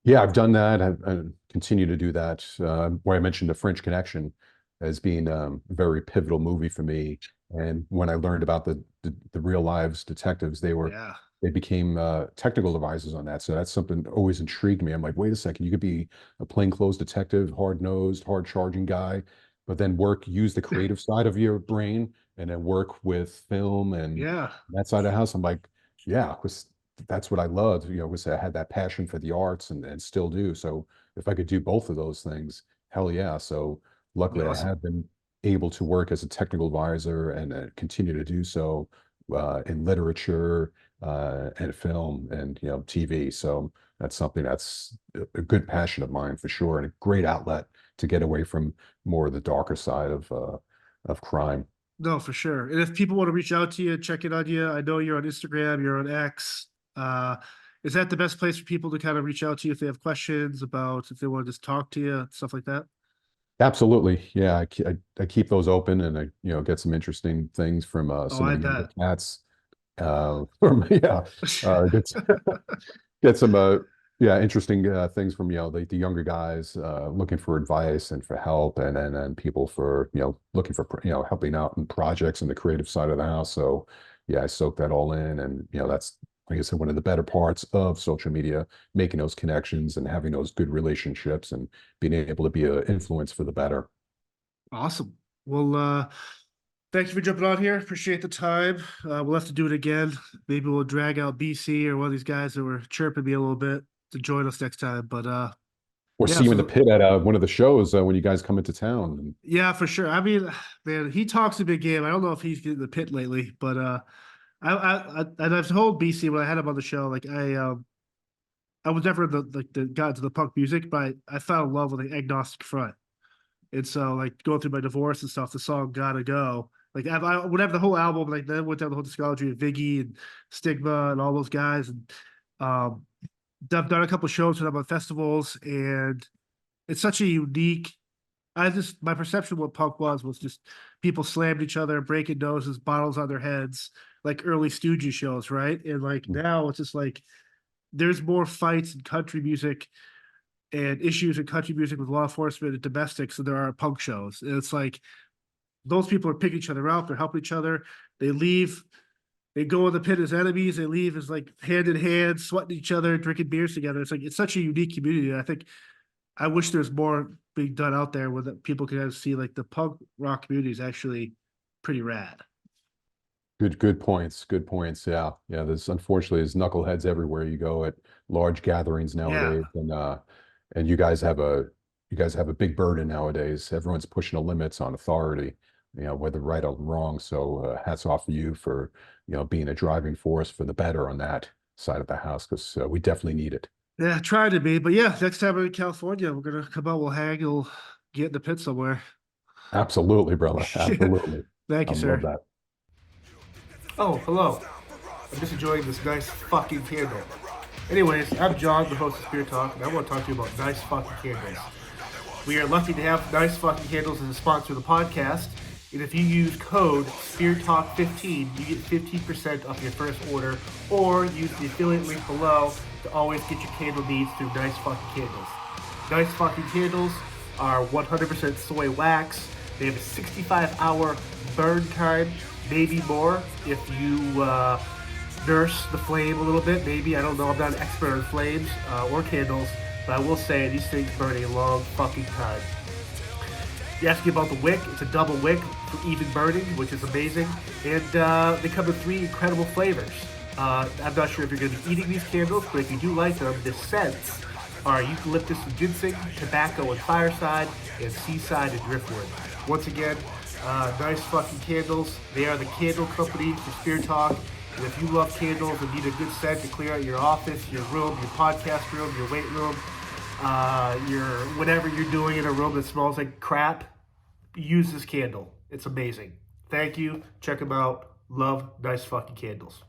Yeah, I've done that. I continue to do that. Where I mentioned the French Connection, as being a very pivotal movie for me. And when I learned about the real lives detectives, Yeah. they became technical advisors on that. So that's something that always intrigued me. I'm like, wait a second, you could be a plainclothes detective, hard nosed, hard charging guy, but then use the creative side of your brain and then work with film and Yeah. that side of the house. I'm like, yeah, 'cause that's what I loved. Was I had that passion for the arts and still do. So if I could do both of those things, hell yeah. So That'd be luckily I awesome. have been able to work as a technical advisor and continue to do so in literature and film and TV. So that's something that's a good passion of mine for sure, and a great outlet to get away from more of the darker side of crime. No, for sure. And if people want to reach out to you, check in on you, I know you're on Instagram, you're on X. Uh, is that the best place for people to kind of reach out to you if they have questions about if they want to just talk to you, stuff like that? Absolutely, yeah. I keep those open, and I get some interesting things from Oh, some of I the younger bet. cats. From yeah, get get some yeah, interesting things from the younger guys looking for advice and for help, and people for looking for helping out in projects and the creative side of the house. So yeah, I soak that all in, and that's, like I said, one of the better parts of social media, making those connections and having those good relationships and being able to be an influence for the better. Awesome. Well, thank you for jumping on here. Appreciate the time. We'll have to do it again. Maybe we'll drag out BC or one of these guys that were chirping me a little bit to join us next time. But Or yeah, see you in the so pit at one of the shows when you guys come into town. yeah, for sure. I mean, man, he talks a big game. I don't know if he's getting the pit lately, but and I've told BC when I had him on the show, like I was never the got into the punk music, but I fell in love with the agnostic front. And so like going through my divorce and stuff, the song "Gotta Go," like I would have the whole album, like then went down the whole discography of Viggy and Stigma and all those guys, and um, I've done a couple shows with them on festivals, and it's such a unique. I just my perception of what punk was just people slammed each other, breaking noses, bottles on their heads, like early Stooges shows, right? And like now it's just like there's more fights in country music and issues in country music with law enforcement and domestics than there are punk shows. And it's like those people are picking each other out, they're helping each other. They leave, they go in the pit as enemies, they leave as like hand in hand, sweating each other, drinking beers together. It's like it's such a unique community. I think I wish there's more being done out there where people can see like the punk rock community is actually pretty rad. Good points. Good points. Yeah. Yeah. There's knuckleheads everywhere you go at large gatherings Yeah. nowadays. And you guys have a big burden nowadays. Everyone's pushing the limits on authority, whether right or wrong. So hats off to you for, being a driving force for the better on that side of the house, because we definitely need it. Yeah, try to be. But yeah, next time I'm in California, we're gonna come out, we'll hang, we'll get in the pit somewhere. Absolutely, brother. Absolutely. Thank I you, love sir. that. Oh, hello. I'm just enjoying this nice fucking candle. Anyways, I'm John, the host of Spirit Talk, and I want to talk to you about nice fucking candles. We are lucky to have Nice Fucking Candles as a sponsor of the podcast. And if you use code SpearTalk15, you get 15% off your first order, or use the affiliate link below to always get your candle needs through Nice Fucking Candles. Nice Fucking Candles are 100% soy wax. They have a 65-hour burn time, maybe more if you nurse the flame a little bit. Maybe, I don't know, I'm not an expert on flames or candles, but I will say these things burn a long fucking time. You ask me about the wick, it's a double wick for even burning, which is amazing. And they come in 3 incredible flavors. I'm not sure if you're going to be eating these candles, but if you do like them, the scents are eucalyptus and ginseng, tobacco and fireside, and seaside and driftwood. Once again, nice fucking candles. They are the candle company for Spirit Talk. And if you love candles and need a good scent to clear out your office, your room, your podcast room, your weight room, your whatever you're doing in a room that smells like crap, use this candle. It's amazing. Thank you. Check them out. Love nice fucking candles.